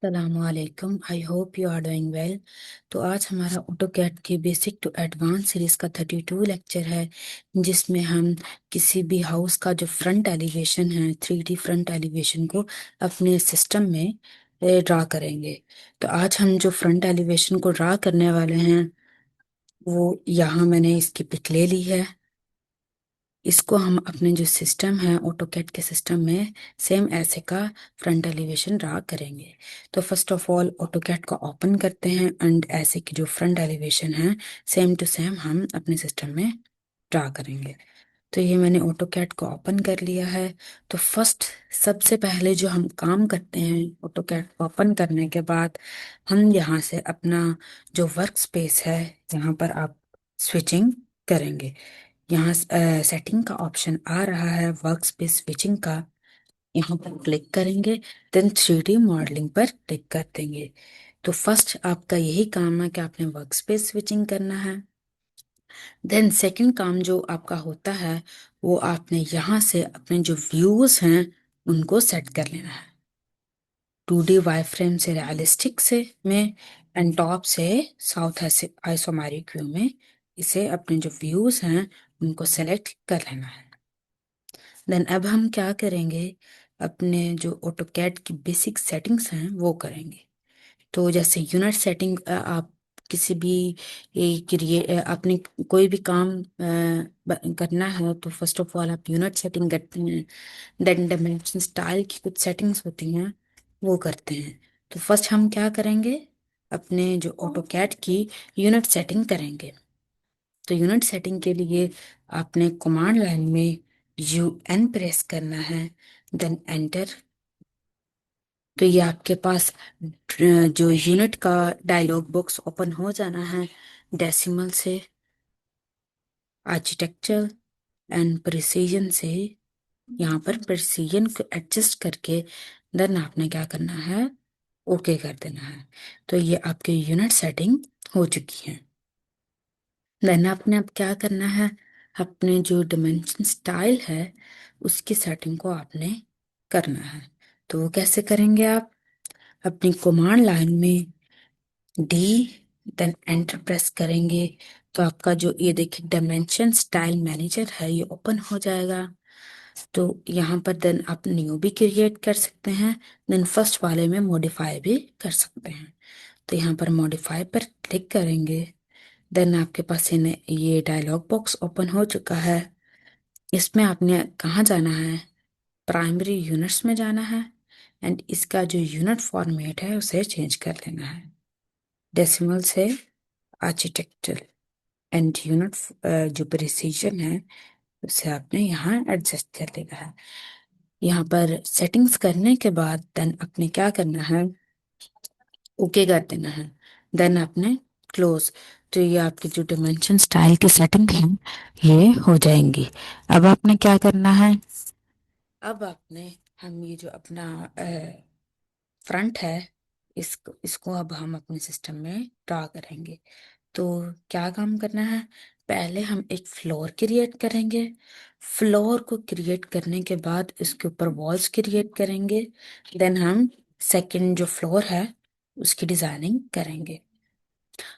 सलामकुम। I hope you are doing well. तो आज हमारा ऑटोकैड के बेसिक टू एडवांस सीरीज का 32 लेक्चर है, जिसमें हम किसी भी हाउस का जो फ्रंट एलिवेशन है, 3D फ्रंट एलिवेशन को अपने सिस्टम में ड्रा करेंगे। तो आज हम जो फ्रंट एलिवेशन को ड्रा करने वाले हैं वो यहाँ मैंने इसकी पिक ले ली है। इसको हम अपने जो सिस्टम है ऑटोकैड के सिस्टम में सेम ऐसे का फ्रंट एलिवेशन ड्रा करेंगे। तो फर्स्ट ऑफ ऑल ऑटोकैड को ओपन करते हैं एंड ऐसे की जो फ्रंट एलिवेशन है सेम टू सेम हम अपने सिस्टम में ड्रा करेंगे। तो ये मैंने ऑटोकैड को ओपन कर लिया है। तो फर्स्ट सबसे पहले जो हम काम करते हैं ऑटोकैड ओपन करने के बाद, हम यहाँ से अपना जो वर्क स्पेस है यहाँ पर आप स्विचिंग करेंगे। यहाँ सेटिंग का ऑप्शन आ रहा है वर्क स्पेस स्विचिंग का, यहाँ पर क्लिक करेंगे। देन 3D मॉडलिंग पर क्लिक कर देंगे। तो फर्स्ट आपका यही काम है कि आपने वर्क स्पेस स्विचिंग करना है। देन सेकंड काम जो आपका होता है वो आपने यहाँ से अपने जो व्यूज हैं उनको सेट कर लेना है। 2D वाई फ्रेम से रियलिस्टिक से में एंड टॉप से साउथ आइसोमेरिक व्यू में इसे अपने जो व्यूज हैं उनको सेलेक्ट कर लेना है। देन अब हम क्या करेंगे, अपने जो ऑटोकैड की बेसिक सेटिंग्स हैं वो करेंगे। तो जैसे यूनिट सेटिंग, आप किसी भी आपने कोई भी काम करना है तो फर्स्ट ऑफ ऑल आप यूनिट सेटिंग करते हैं। देन डायमेंशन स्टाइल की कुछ सेटिंग्स होती हैं वो करते हैं। तो फर्स्ट हम क्या करेंगे, अपने जो ऑटोकैड की यूनिट सेटिंग करेंगे। तो यूनिट सेटिंग के लिए आपने कमांड लाइन में UN प्रेस करना है, देन एंटर। तो ये आपके पास जो यूनिट का डायलॉग बॉक्स ओपन हो जाना है। डेसिमल से आर्किटेक्चर एंड प्रिसीजन से यहाँ पर प्रिसीजन को एडजस्ट करके देन आपने क्या करना है, ओके कर देना है। तो ये आपकी यूनिट सेटिंग हो चुकी है। देन आपने अब क्या करना है, अपने जो डिमेंशन स्टाइल है उसकी सेटिंग को आपने करना है। तो वो कैसे करेंगे, आप अपनी कमांड लाइन में डी देन एंटर प्रेस करेंगे। तो आपका जो ये देखिए डायमेंशन स्टाइल मैनेजर है ये ओपन हो जाएगा। तो यहाँ पर देन आप न्यू भी क्रिएट कर सकते हैं, देन फर्स्ट वाले में मॉडिफाई भी कर सकते हैं। तो यहाँ पर मॉडिफाई पर क्लिक करेंगे। देन आपके पास ये डायलॉग बॉक्स ओपन हो चुका है। इसमें आपने कहाँ जाना है, प्राइमरी यूनिट्स में जाना है एंड इसका जो यूनिट फॉर्मेट है उसे चेंज कर लेना है। डेसिमल से आर्किटेक्चर एंड यूनिट जो प्रिसीजन है उसे आपने यहाँ एडजस्ट कर लेना है। यहाँ पर सेटिंग्स करने के बाद देन आपने क्या करना है, ओके कर देना है। देन आपने क्लोज। तो ये आपकी जो डिमेंशन स्टाइल की सेटिंग है ये हो जाएंगी। अब आपने क्या करना है, अब आपने हम ये जो अपना फ्रंट है इसको इसको अब हम अपने सिस्टम में ड्रा करेंगे। तो क्या काम करना है, पहले हम एक फ्लोर क्रिएट करेंगे। फ्लोर को क्रिएट करने के बाद इसके ऊपर वॉल्स क्रिएट करेंगे। देन हम सेकंड जो फ्लोर है उसकी डिजाइनिंग करेंगे।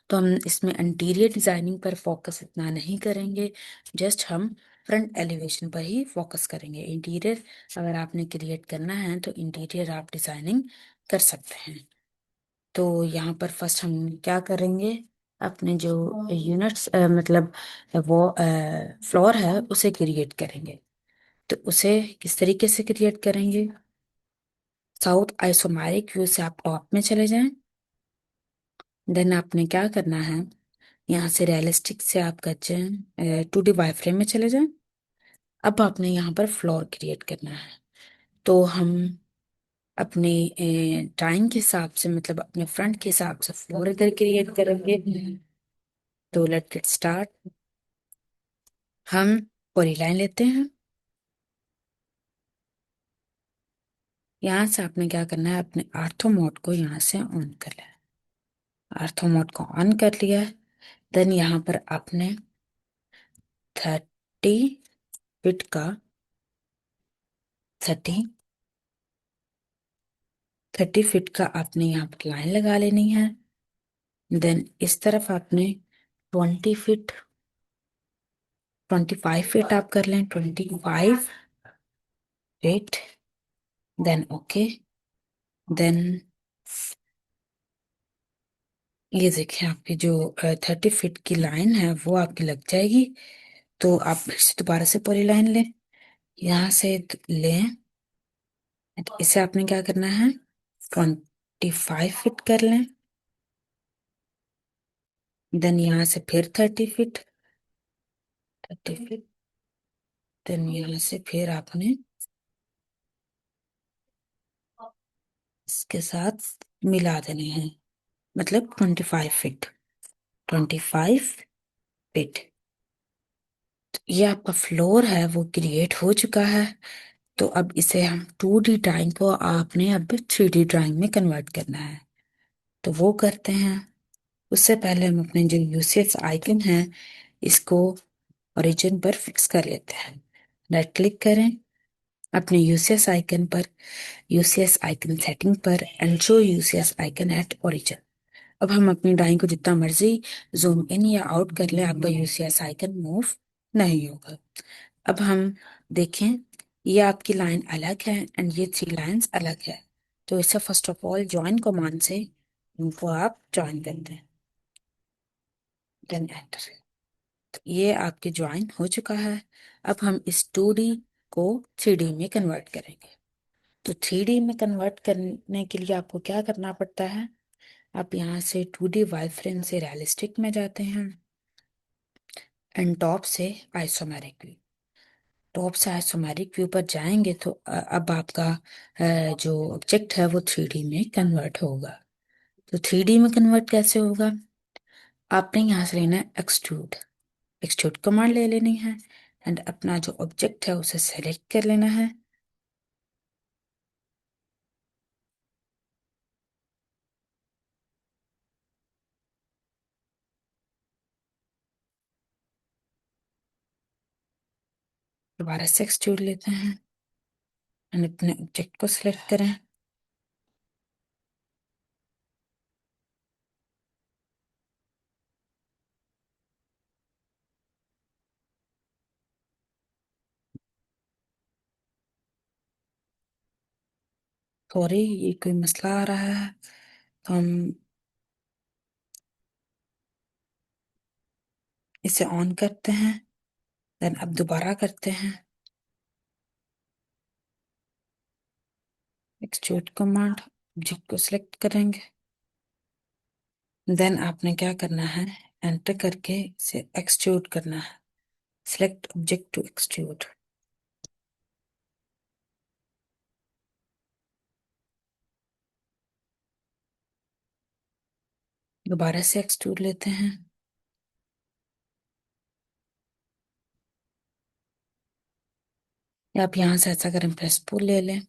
तो हम इसमें इंटीरियर डिजाइनिंग पर फोकस इतना नहीं करेंगे, जस्ट हम फ्रंट एलिवेशन पर ही फोकस करेंगे। इंटीरियर अगर आपने क्रिएट करना है तो इंटीरियर आप डिजाइनिंग कर सकते हैं। तो यहाँ पर फर्स्ट हम क्या करेंगे, अपने जो यूनिट्स मतलब वो फ्लोर है उसे क्रिएट करेंगे। तो उसे किस तरीके से क्रिएट करेंगे, साउथ आइसोमेरिक व्यू से आप टॉप में चले जाएं। देन आपने क्या करना है, यहाँ से रियलिस्टिक से आप कच्चे 2D वाई फ्रेम में चले जाएं। अब आपने यहाँ पर फ्लोर क्रिएट करना है। तो हम अपने ड्राइंग के हिसाब से मतलब अपने फ्रंट के हिसाब से फ्लोर इधर क्रिएट करेंगे। तो लेट गेट स्टार्ट। हम पॉली लाइन लेते हैं। यहाँ से आपने क्या करना है, अपने आर्थो मोड को यहाँ से ऑन कर लेना है। आर्थो मोड को ऑन कर लिया है। देन यहाँ पर आपने 30 फीट का 30 30 फीट का आपने यहाँ पर लाइन लगा लेनी है। देन इस तरफ आपने 20 फीट, 25 फीट आप कर लें, 25 फीट। Then okay. देन ये देखिए आपकी जो 30 फीट की लाइन है वो आपकी लग जाएगी। तो आप फिर से दोबारा से पूरी लाइन लें, यहाँ से लें। तो इसे आपने क्या करना है, 25 फीट कर लें। देन यहाँ से फिर 30 फीट, 30 फीट। देन यहाँ से फिर आपने इसके साथ मिला देने हैं, मतलब 25 फीट, 25 फीट। ये आपका फ्लोर है वो क्रिएट हो चुका है। तो अब इसे हम 2D ड्राइंग को आपने अब 3D ड्राइंग में कन्वर्ट करना है। तो वो करते हैं। उससे पहले हम अपने जो यूसीएस आइकन है इसको ओरिजिन पर फिक्स कर लेते हैं। राइट क्लिक करें अपने यूसीएस आइकन पर, यूसीएस आइकन सेटिंग पर, and show UCS icon at origin. अब हम अपनी ड्राइंग को जितना मर्जी जूम इन या आउट कर ले, आपका यूसीएस आइकन मूव नहीं होगा। अब हम देखें, ये आपकी लाइन अलग है एंड ये 3 लाइंस अलग है। तो इसे first of all join command से इनको आप ज्वाइन करते हैं। Then enter. तो ये आपके ज्वाइन हो चुका है। अब हम इस 2D को 3D में कन्वर्ट करेंगे। तो 3D में कन्वर्ट करने के लिए आपको क्या करना पड़ता है, आप यहाँ से 2D वाइड फ्रेम से रियलिस्टिक में जाते हैं एंड टॉप से आइसोमेरिक व्यू। टॉप से आइसोमेरिक व्यू पर जाएंगे तो अब आपका जो ऑब्जेक्ट है वो 3D में कन्वर्ट होगा। तो 3D में कन्वर्ट कैसे होगा, आपने यहाँ से लेना है एक्सट्रूड, एक्सट्रूड कमांड ले लेनी है एंड अपना जो ऑब्जेक्ट है उसे सेलेक्ट कर लेना है। दोबारा से एक्सट्रूड लेते हैं एंड अपने ऑब्जेक्ट को सिलेक्ट करें। सॉरी ये कोई मसला आ रहा है, तो हम इसे ऑन करते हैं। देन अब दोबारा करते हैं एक्सट्रूड कमांड, ऑब्जेक्ट को सिलेक्ट करेंगे। देन आपने क्या करना है, एंटर करके इसे एक्सट्रूड करना है, सिलेक्ट ऑब्जेक्ट टू एक्सट्रूड। दोबारा से एक्सट्रूड लेते हैं। या आप यहाँ से ऐसा करें, प्रेस पुल ले लें,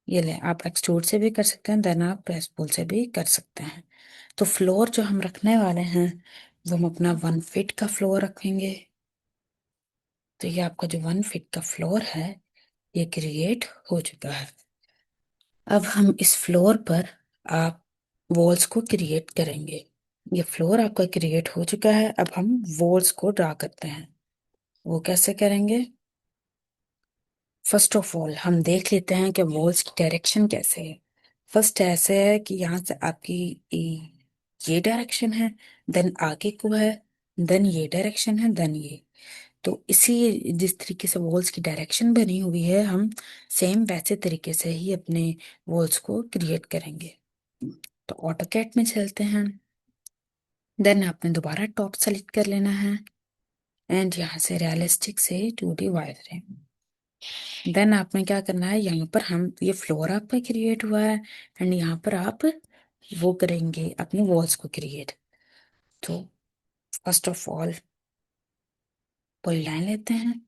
ये लें। आप एक्सट्रूड से भी कर सकते हैं, देन आप प्रेस पुल से भी कर सकते हैं। तो फ्लोर जो हम रखने वाले हैं वो हम अपना 1 फीट का फ्लोर रखेंगे। तो ये आपका जो 1 फीट का फ्लोर है ये क्रिएट हो चुका है। अब हम इस फ्लोर पर आप वॉल्स को क्रिएट करेंगे। ये फ्लोर आपका क्रिएट हो चुका है। अब हम वॉल्स को ड्रा करते हैं। वो कैसे करेंगे, फर्स्ट ऑफ ऑल हम देख लेते हैं कि वॉल्स की डायरेक्शन कैसे है। फर्स्ट ऐसे है कि यहाँ से आपकी ये डायरेक्शन है, देन आगे को है, देन ये डायरेक्शन है, देन ये। तो इसी जिस तरीके से वॉल्स की डायरेक्शन बनी हुई है, हम सेम वैसे तरीके से ही अपने वॉल्स को क्रिएट करेंगे। तो ऑटोकैड में चलते हैं। देन आपने दोबारा टॉप सेलेक्ट कर लेना है एंड यहाँ से रियलिस्टिक से 2D वायरफ्रेम। देन आपने क्या करना है, यहाँ पर हम ये फ्लोर आपका क्रिएट हुआ है एंड यहाँ पर आप वो करेंगे अपनी वॉल्स को क्रिएट। तो फर्स्ट ऑफ ऑल पॉलीलाइन लेते हैं,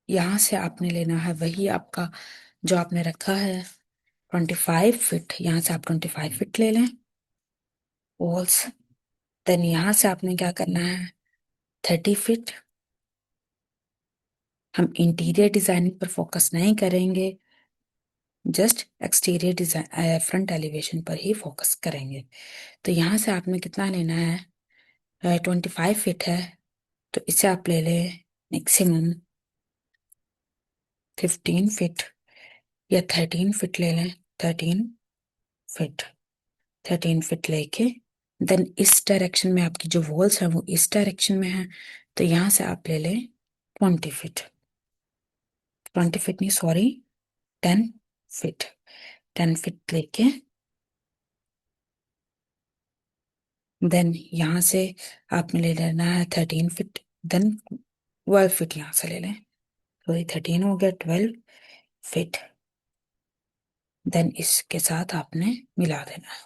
यहाँ से आपने लेना है वही आपका जो आपने रखा है 25 फीट, यहाँ से आप 25 फीट ले लें वॉल्स। देन यहाँ से आपने क्या करना है, 30 फीट, हम इंटीरियर डिजाइनिंग पर फोकस नहीं करेंगे, just exterior design front elevation पर ही फोकस करेंगे। तो यहाँ से आपने कितना लेना है, 25 फीट है, तो इसे आप ले लें मैक्सिमम 15 फीट, या 13 फीट ले लें, 13 फीट, 13 फीट लेके देन इस डायरेक्शन में आपकी जो वॉल्स है वो इस डायरेक्शन में है, तो यहाँ से आप ले लें 20 फीट, 20 फीट नहीं सॉरी, 10 फीट, 10 फीट लेके देन यहाँ से आपने ले लेना है 13 फीट, देन 12 फीट यहाँ से ले लें, सॉरी 13 हो गया, 12 फीट, देन इसके साथ आपने मिला देना है।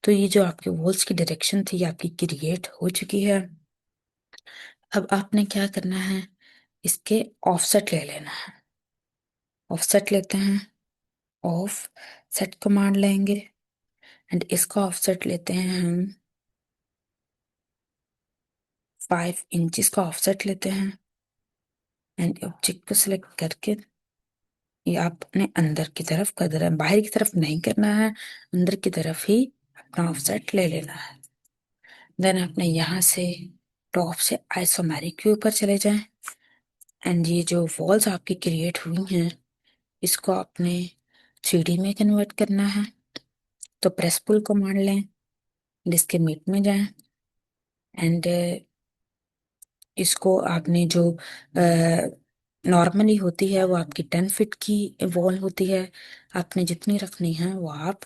तो ये जो आपके वॉल्स की डायरेक्शन थी ये आपकी क्रिएट हो चुकी है। अब आपने क्या करना है, इसके ऑफसेट ले लेना है। ऑफसेट लेते हैं, ऑफ सेट कमांड लेंगे एंड इसका ऑफसेट लेते हैं हम 5 इंचेस का ऑफसेट लेते हैं एंड ऑब्जेक्ट को सिलेक्ट करके ये आपने अंदर की तरफ कर देना है, बाहर की तरफ नहीं करना है, अंदर की तरफ ही अपना ऑफसेट ले लेना है। देन आपने यहाँ से टॉप से आइसोमेरिक के ऊपर चले जाएं एंड ये जो वॉल्स आपकी क्रिएट हुई हैं इसको आपने 3D में कन्वर्ट करना है। तो प्रेस पुल कमांड लें, इसके मीट में जाएं एंड इसको आपने जो नॉर्मली होती है वो आपकी 10 फीट की वॉल होती है, आपने जितनी रखनी है वो आप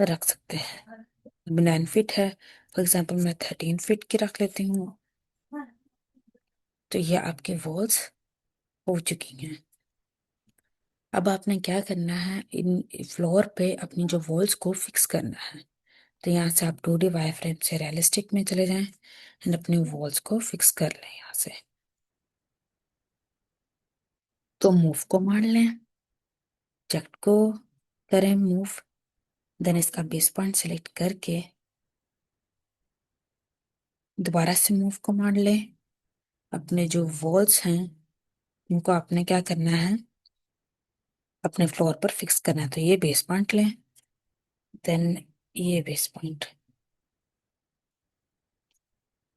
रख सकते हैं। 9 फीट है, फॉर एग्जाम्पल मैं 13 फीट की रख लेती हूँ। तो ये आपकी वॉल्स हो चुकी हैं। अब आपने क्या करना है, इन फ्लोर पे अपनी जो वॉल्स को फिक्स करना है। तो यहाँ से आप 2D वाई फ्रेम से रियलिस्टिक में चले जाएं एंड अपनी वॉल्स को फिक्स कर लें यहाँ से। तो मूव को मार लें, जेक्ट को करें मूव, देन इसका बेस पॉइंट सेलेक्ट करके दोबारा से मूव को मार लें। अपने जो वॉल्स हैं इनको आपने क्या करना है, अपने फ्लोर पर फिक्स करना है। तो ये बेस पॉइंट लें, देन ये बेस पॉइंट।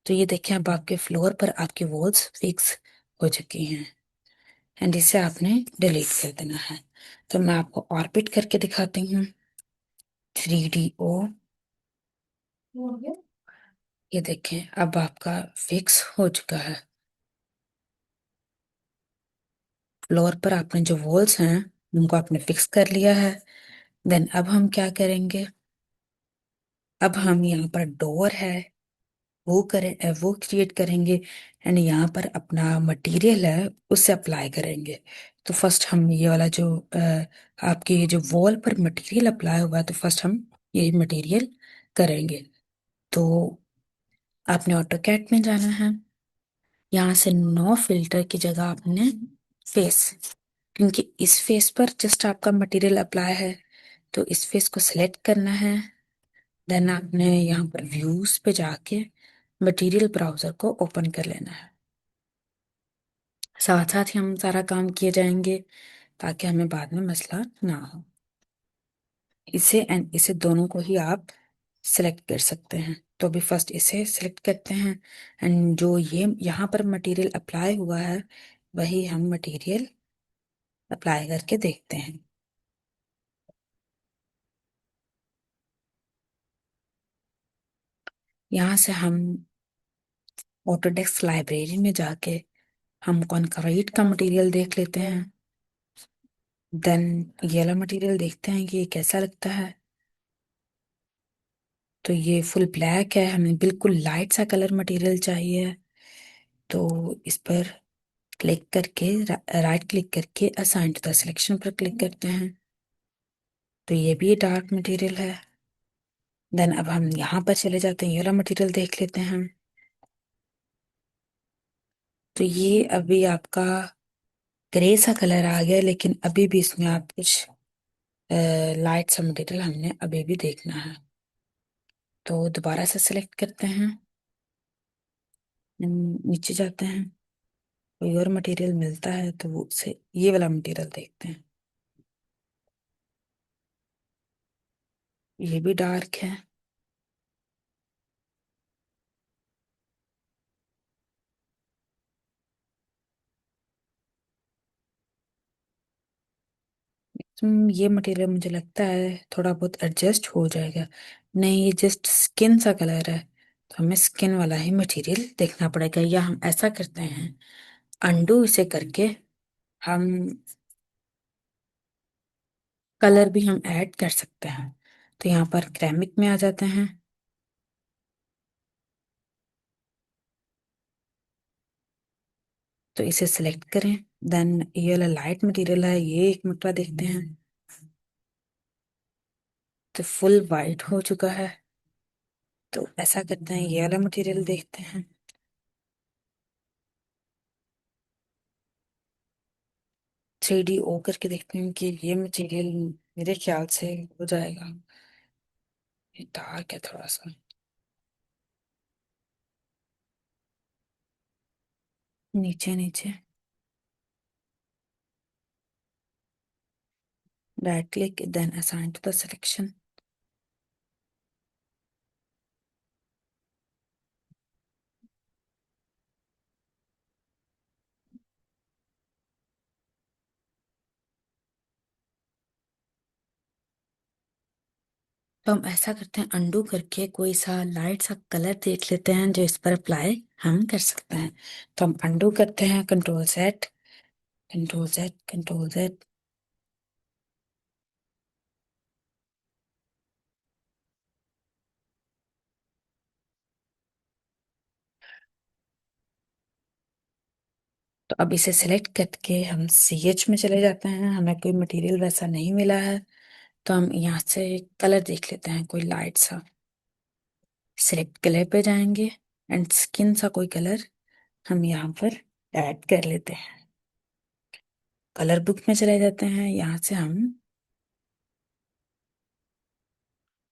तो ये देखिए अब आपके फ्लोर पर आपकी वॉल्स फिक्स हो चुकी हैं एंड इसे आपने डिलीट कर देना है। तो मैं आपको ऑर्बिट करके दिखाती हूँ, 3DO। ये देखें अब आपका फिक्स हो चुका है। फ्लोर पर आपने जो वॉल्स हैं उनको आपने फिक्स कर लिया है। देन अब हम क्या करेंगे, अब हम यहाँ पर डोर है वो करें, वो क्रिएट करेंगे एंड यहाँ पर अपना मटेरियल है उसे अप्लाई करेंगे। तो फर्स्ट हम ये वाला जो आपके ये जो वॉल पर मटेरियल अप्लाई हुआ है तो फर्स्ट हम ये मटेरियल करेंगे। तो आपने ऑटोकैड में जाना है, यहाँ से नो फिल्टर की जगह आपने फेस, क्योंकि इस फेस पर जस्ट आपका मटेरियल अप्लाई है तो इस फेस को सिलेक्ट करना है। देन आपने यहाँ पर व्यूज पे जाके मटेरियल ब्राउजर को ओपन कर लेना है। साथ साथ ही हम सारा काम किए जाएंगे ताकि हमें बाद में मसला ना हो। इसे एंड इसे दोनों को ही आप सिलेक्ट कर सकते हैं। तो अभी फर्स्ट इसे सिलेक्ट करते हैं एंड जो ये यहाँ पर मटेरियल अप्लाई हुआ है वही हम मटेरियल अप्लाई करके देखते हैं। यहाँ से हम ऑटोडेस्क लाइब्रेरी में जाके हम कॉन्क्रीट का मटेरियल देख लेते हैं। देन ये वाला मटेरियल देखते हैं कि ये कैसा लगता है। तो ये फुल ब्लैक है, हमें बिल्कुल लाइट सा कलर मटेरियल चाहिए। तो इस पर क्लिक करके राइट क्लिक करके असाइन टू द सिलेक्शन पर क्लिक करते हैं। तो ये भी डार्क मटेरियल है। देन अब हम यहाँ पर चले जाते हैं, ये वाला मटेरियल देख लेते हैं। तो ये अभी आपका ग्रे सा कलर आ गया, लेकिन अभी भी इसमें आप कुछ लाइट सा मटेरियल हमने अभी भी देखना है। तो दोबारा से सिलेक्ट करते हैं, नीचे जाते हैं, कोई और मटेरियल मिलता है तो वो से ये वाला मटेरियल देखते हैं। ये भी डार्क है। ये मटेरियल मुझे लगता है थोड़ा बहुत एडजस्ट हो जाएगा। नहीं, ये जस्ट स्किन सा कलर है, तो हमें स्किन वाला ही मटेरियल देखना पड़ेगा। या हम ऐसा करते हैं, अंडू इसे करके हम कलर भी हम ऐड कर सकते हैं। तो यहाँ पर क्रैमिक में आ जाते हैं। तो इसे सिलेक्ट करें। देन ये वाला लाइट मटेरियल है, ये एक मटका देखते हैं। तो फुल वाइट हो चुका है। तो ऐसा करते हैं, ये वाला मटेरियल देखते हैं। 3D ओ करके देखते हैं कि ये मटेरियल मेरे ख्याल से हो जाएगा। ये डार्क है थोड़ा सा। नीचे नीचे right click, then assign to the selection. तो हम ऐसा करते हैं, अंडू करके कोई सा लाइट सा कलर देख लेते हैं जो इस पर अप्लाई हम कर सकते हैं। तो हम अंडू करते हैं, control set, control set, control set. तो अब इसे सिलेक्ट करके हम CH में चले जाते हैं। हमें कोई मटेरियल वैसा नहीं मिला है, तो हम यहाँ से कलर देख लेते हैं कोई लाइट सा। सिलेक्ट कलर पे जाएंगे एंड स्किन सा कोई कलर हम यहाँ पर ऐड कर लेते हैं। कलर बुक में चले जाते हैं, यहाँ से हम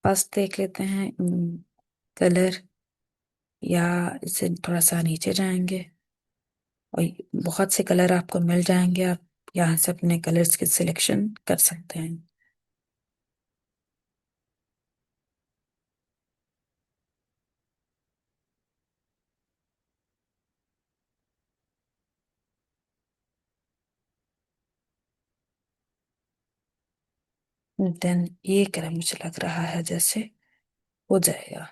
फर्स्ट देख लेते हैं कलर, या इसे थोड़ा सा नीचे जाएंगे और बहुत से कलर आपको मिल जाएंगे। आप यहाँ से अपने कलर्स की सिलेक्शन कर सकते हैं। देन ये कलर मुझे लग रहा है जैसे हो जाएगा।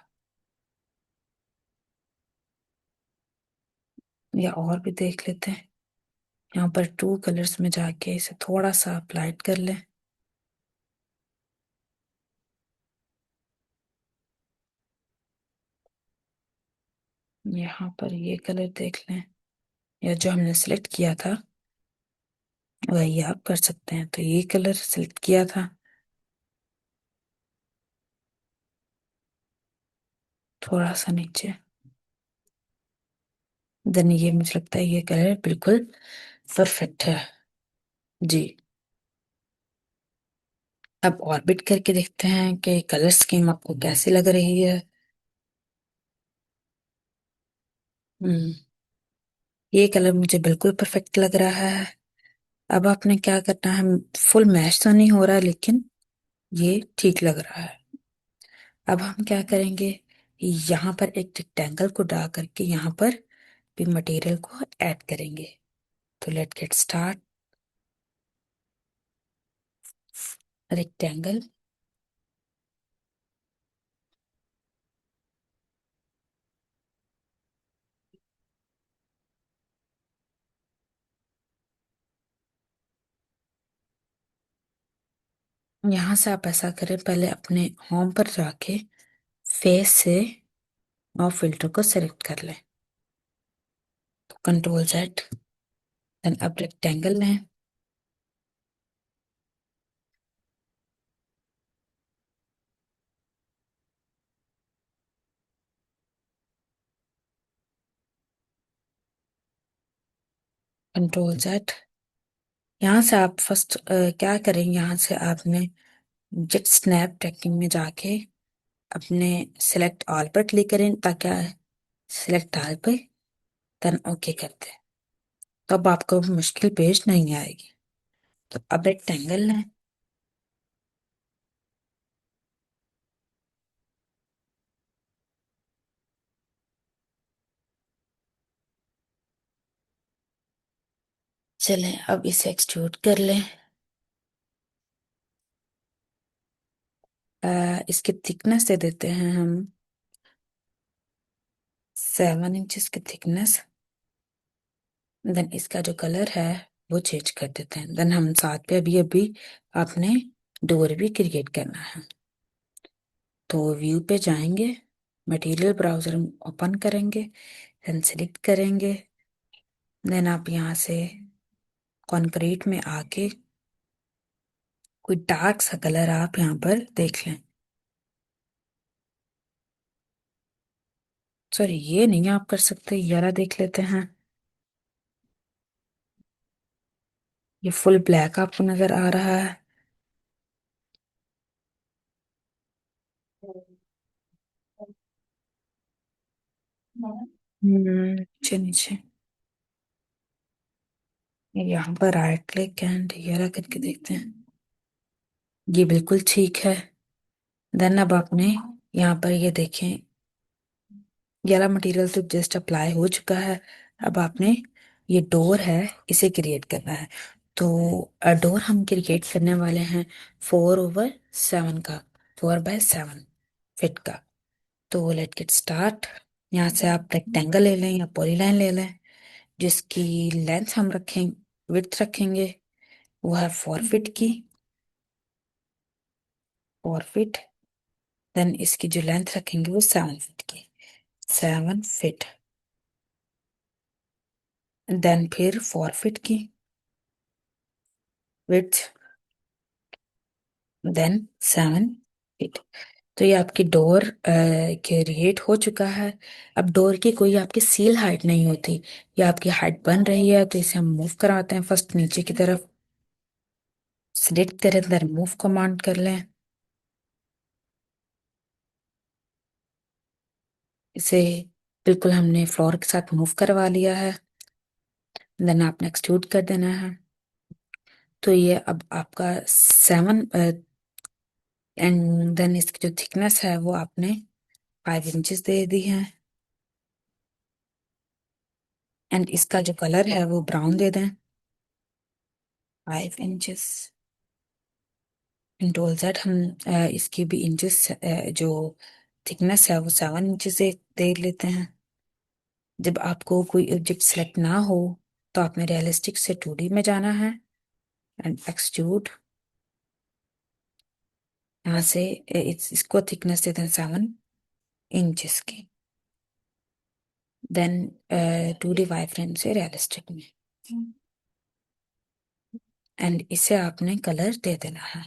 या और भी देख लेते हैं। यहाँ पर टू कलर्स में जाके इसे थोड़ा सा अप्लाइड कर लें। यहाँ पर ये कलर देख लें, या जो हमने सिलेक्ट किया था वही आप कर सकते हैं। तो ये कलर सिलेक्ट किया था, थोड़ा सा नीचे। देन ये मुझे लगता है ये कलर बिल्कुल परफेक्ट है। जी। अब ऑर्बिट करके देखते हैं कि कलर स्कीम आपको कैसी लग रही है। हम्म ये कलर मुझे बिल्कुल परफेक्ट लग रहा है। अब आपने क्या करना है, फुल मैच तो नहीं हो रहा लेकिन ये ठीक लग रहा है। अब हम क्या करेंगे, यहाँ पर एक रेक्टेंगल को ड्रा करके यहाँ पर भी मटेरियल को ऐड करेंगे। तो लेट गेट स्टार्ट। रेक्टेंगल, यहाँ से आप ऐसा करें, पहले अपने होम पर जाके फेस से और फिल्टर को सिलेक्ट कर लें। तो कंट्रोल Z, देन अब रेक्टेंगल लें। Control Z। यहाँ से आप फर्स्ट क्या करें, यहाँ से आपने जेट स्नैप ट्रैकिंग में जाके अपने सिलेक्ट ऑल पर क्लिक करें, ताकि सिलेक्ट ऑल पे देन ओके करते हैं। तो अब आपको मुश्किल पेश नहीं आएगी। तो अब रेक्टेंगल लें। चलें अब इसे एक्सट्रूड कर लें। इसकी थिकनेस दे देते हैं हम 7 इंचेस की थिकनेस। देन इसका जो कलर है वो चेंज कर देते हैं। देन हम साथ पे अभी अभी आपने डोर भी क्रिएट करना है। तो व्यू पे जाएंगे, मटेरियल ब्राउजर ओपन करेंगे, देन सेलेक्ट करेंगे। देन आप यहाँ से कॉन्क्रीट में आके कोई डार्क सा कलर आप यहाँ पर देख लें। सॉरी, ये नहीं आप कर सकते, ये वाला देख लेते हैं। ये फुल ब्लैक आपको नजर आ रहा है। नीचे नीचे यहाँ पर राइट क्लिक एंड ये वाला करके देखते हैं। ये बिल्कुल ठीक है। देन अब आपने यहाँ पर ये देखें, ये वाला मटेरियल तो जस्ट अप्लाई हो चुका है। अब आपने ये डोर है, इसे क्रिएट करना है। तो डोर हम क्रिएट करने वाले हैं 4/7 का, 4/7 फीट का। तो लेट गेट स्टार्ट। यहाँ से आप रेक्टेंगल ले लें या पॉलीलाइन ले लें। जिसकी लेंथ हम रखें, विड्थ रखेंगे, वो है 4 फीट की, 4 फीट। देन इसकी जो लेंथ रखेंगे वो 7 फीट की, 7 फीट। देन फिर 4 फीट की विड्थ, देन 7 फीट। तो ये आपकी डोर क्रिएट हो चुका है। अब डोर की कोई आपकी सील हाइट नहीं होती, ये आपकी हाइट बन रही है। तो इसे हम मूव कराते हैं, फर्स्ट नीचे की तरफ सिलेक्ट करें, देन मूव कमांड कर लें। इसे बिल्कुल हमने फ्लोर के साथ मूव करवा लिया है। देन आपने एक्सट्रूड कर देना है। तो ये अब आपका 7, एंड देन इसकी जो थिकनेस है वो आपने 5 इंचेस दे दी है। एंड इसका जो कलर है वो ब्राउन दे दें, 5 इंचेस। कंट्रोल Z हम इसकी भी इंचेस, जो थिकनेस है वो 7 इंचेस दे लेते हैं। जब आपको कोई ऑब्जेक्ट सेलेक्ट ना हो तो आपने रियलिस्टिक से 2D में जाना है एंड एक्सट्रूड। यहाँ से इसको थिकनेस देते हैं 7 इंचेस की। देन 2D वाई फ्रेम से रियलिस्टिक में, एंड इसे आपने कलर दे देना है।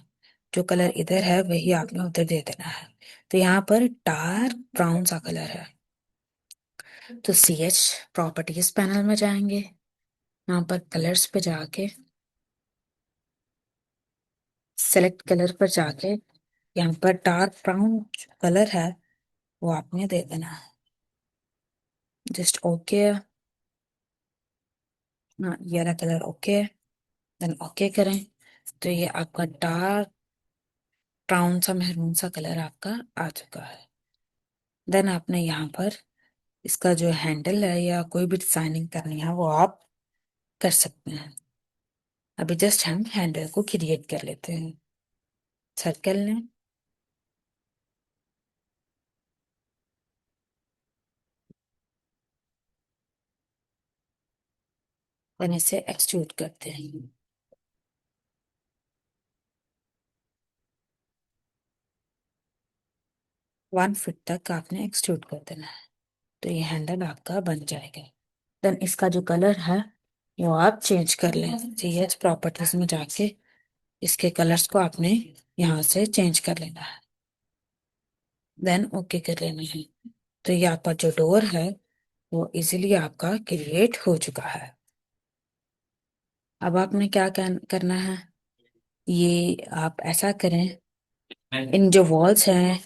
जो कलर इधर है वही आपने उधर दे देना है। तो यहाँ पर डार्क ब्राउन सा कलर है। तो CH प्रॉपर्टीज पैनल में जाएंगे, यहाँ पर कलर्स पे जाके सेलेक्ट कलर पर जाके यहाँ पर डार्क ब्राउन कलर है वो आपने दे देना है। Just okay. हाँ, ये वाला कलर ओके, देन ओके करें। तो ये आपका डार्क ब्राउन सा मेहरून सा कलर आपका आ चुका है। देन आपने यहाँ पर इसका जो हैंडल है या कोई भी डिजाइनिंग करनी है वो आप कर सकते हैं। अभी जस्ट हम हैंडल को क्रिएट कर लेते हैं। सर्कल लें, देन इसे एक्सट्रूड करते हैं। 1 फीट तक आपने एक्सट्रूड कर देना है। तो ये हैंडल आपका बन जाएगा। देन इसका जो कलर है वो आप चेंज कर लें। CH प्रॉपर्टीज में जाके इसके कलर्स को आपने यहाँ से चेंज कर लेना है, देन ओके कर लेना है। तो ये आपका जो डोर है वो इजीली आपका क्रिएट हो चुका है। अब आपने क्या करना है, ये आप ऐसा करें, इन जो वॉल्स हैं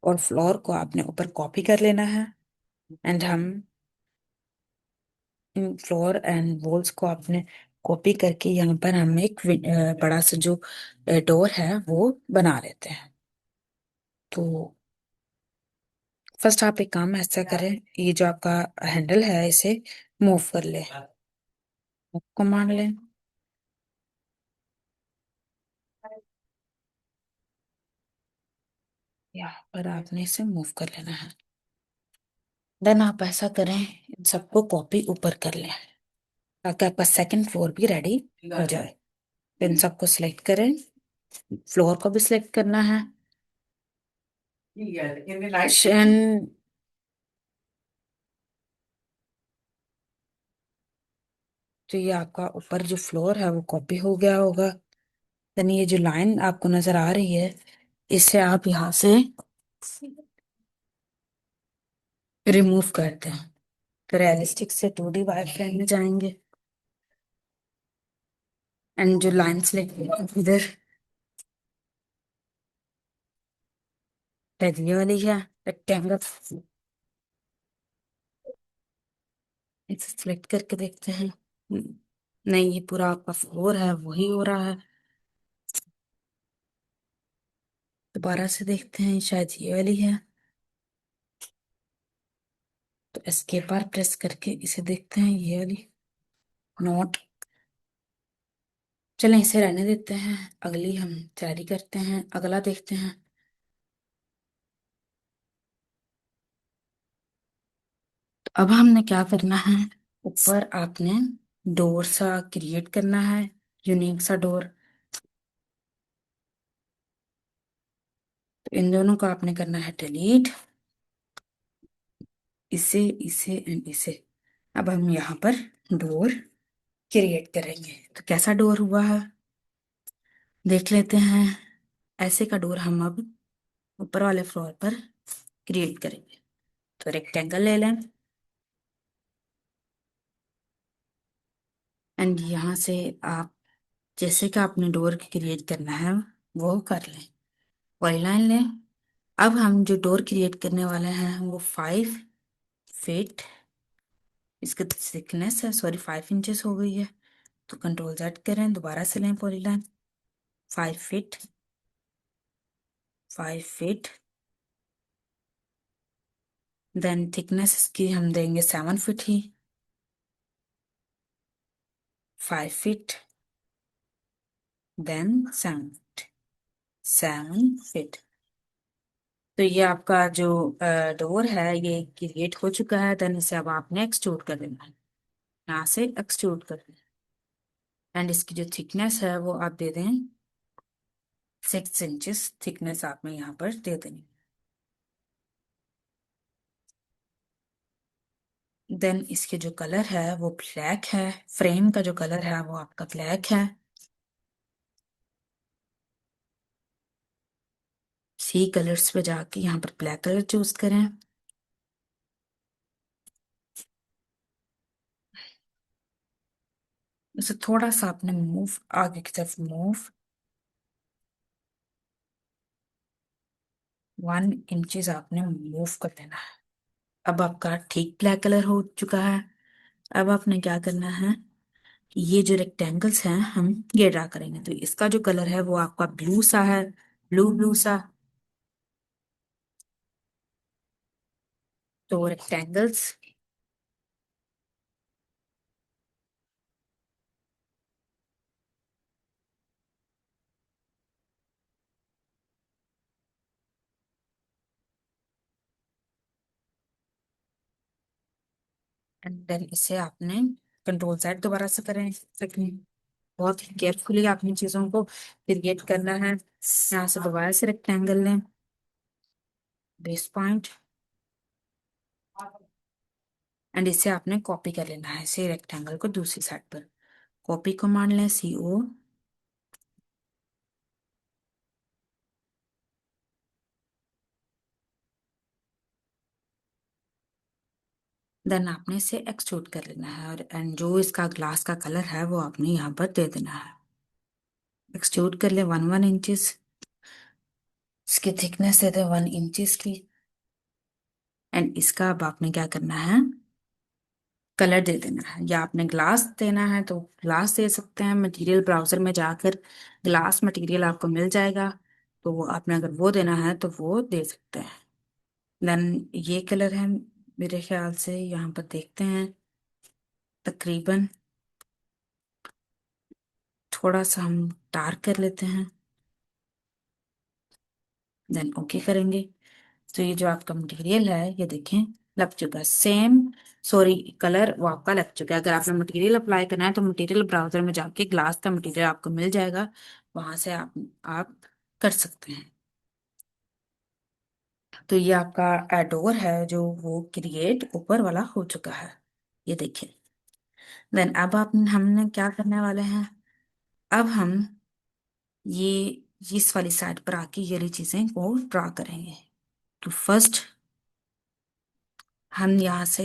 और फ्लोर को आपने ऊपर कॉपी कर लेना है। एंड हम फ्लोर एंड वॉल्स को आपने कॉपी करके यहाँ पर हम एक बड़ा सा जो डोर है वो बना लेते हैं। तो फर्स्ट आप एक काम ऐसा करें, ये जो आपका हैंडल है इसे मूव कर ले, कमांड लें, यहाँ पर आपने इसे मूव कर लेना है। देन आप ऐसा करें, इन सबको कॉपी ऊपर कर लें ताकि आपका सेकंड फ्लोर भी रेडी हो जाए। तो इन सबको सिलेक्ट करें, फ्लोर को भी सिलेक्ट करना है। शन- तो ये आपका ऊपर जो फ्लोर है वो कॉपी हो गया होगा। देन ये जो लाइन आपको नजर आ रही है, इसे आप यहाँ से रिमूव करते हैं। तो रियलिस्टिक से 2D वायरफ्रेम में जाएंगे एंड जो लाइन सिलेक्ट इधर पहली वाली है रेक्टेंगल, इसे सिलेक्ट करके देखते हैं। नहीं, ये पूरा आपका फ्लोर है वही हो रहा है। दोबारा से देखते हैं, शायद ये वाली है। तो एस्केप बार प्रेस करके इसे देखते हैं, ये वाली नोट। चलें इसे रहने देते हैं, अगली हम तैयारी करते हैं, अगला देखते हैं। तो अब हमने क्या करना है, ऊपर आपने डोर सा क्रिएट करना है, यूनिक सा डोर। तो इन दोनों को आपने करना है डिलीट, इसे इसे एंड इसे। अब हम यहाँ पर डोर क्रिएट करेंगे, तो कैसा डोर हुआ है देख लेते हैं। ऐसे का डोर हम अब ऊपर वाले फ्लोर पर क्रिएट करेंगे। तो रेक्टेंगल ले लें एंड यहाँ से आप जैसे कि आपने डोर क्रिएट करना है वो कर लें, पॉलीलाइन लें। अब हम जो डोर क्रिएट करने वाले हैं वो 5 फीट, इसकी थिकनेस है, सॉरी 5 इंचेस हो गई है। तो कंट्रोल जेड करें, दोबारा से लें polyline, 5 feet, 5 feet. Then thickness इसकी हम देंगे 7 फीट ही, 5 फीट, देन 7 फीट। तो ये आपका जो डोर है ये क्रिएट हो चुका है। देन इसे अब आपने एक्सट्रूड कर देना है, यहाँ से एक्सट्रूड कर देना है। एंड इसकी जो थिकनेस है वो आप दे दें 6 इंचेस थिकनेस आपने यहाँ पर दे देनी। देन इसके जो कलर है वो ब्लैक है, फ्रेम का जो कलर है वो आपका ब्लैक है। सी कलर्स पे जाके यहाँ पर ब्लैक कलर चूज करें। इसे थोड़ा सा आपने मूव, आगे की तरफ मूव 1 इंचेस आपने मूव कर देना है। अब आपका ठीक ब्लैक कलर हो चुका है। अब आपने क्या करना है, ये जो रेक्टेंगल्स हैं हम ये ड्रा करेंगे। तो इसका जो कलर है वो आपका ब्लू सा है, ब्लू ब्लू सा। तो रेक्टेंगल्स एंड देन इसे आपने कंट्रोल Z दोबारा से करें, लेकिन बहुत ही केयरफुली आपने चीजों को क्रिएट करना है। यहाँ से दोबारा से रेक्टेंगल लें, बेस पॉइंट, एंड इसे आपने कॉपी कर लेना है, इसे रेक्टेंगल को दूसरी साइड पर। कॉपी कमांड लें, CO, देन आपने इसे एक्सट्रूड कर लेना है और एंड जो इसका ग्लास का कलर है वो आपने यहाँ पर दे देना है। एक्सट्रूड कर ले 1 1 इंचेस, इसकी थिकनेस दे दे 1 इंचेस की। एंड इसका अब आपने क्या करना है, कलर दे देना है, या आपने ग्लास देना है तो ग्लास दे सकते हैं, मटेरियल ब्राउजर में जाकर ग्लास मटेरियल आपको मिल जाएगा, तो वो आपने अगर वो देना है तो वो दे सकते हैं। देन ये कलर है मेरे ख्याल से, यहाँ पर देखते हैं, तकरीबन थोड़ा सा हम डार्क कर लेते हैं, देन ओके करेंगे। तो ये जो आपका मटेरियल है ये देखें लग चुका है सेम, सॉरी कलर वो आपका लग चुका है। अगर आपने मटेरियल अप्लाई करना है तो मटेरियल ब्राउजर में जाके ग्लास का मटेरियल आपको मिल जाएगा, वहां से आप कर सकते हैं। तो ये आपका डोर है जो वो क्रिएट ऊपर वाला हो चुका है, ये देखिए। देन अब आप हमने क्या करने वाले हैं, अब हम ये इस वाली साइड पर आके ये वाली चीजें को ड्रा करेंगे। तो फर्स्ट हम यहाँ से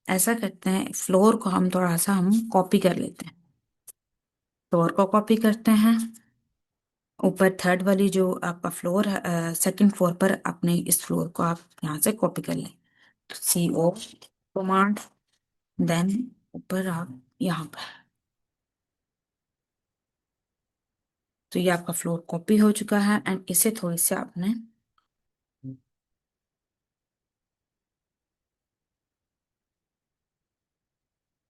ऐसा करते हैं, फ्लोर को हम थोड़ा सा हम कॉपी कर लेते हैं, फ्लोर को कॉपी करते हैं। ऊपर थर्ड वाली जो आपका फ्लोर है, सेकंड फ्लोर पर अपने इस फ्लोर को आप यहाँ से कॉपी कर लें, CO कमांड, देन ऊपर आप यहाँ पर। तो ये आपका फ्लोर कॉपी हो चुका है, एंड इसे थोड़ी सी आपने,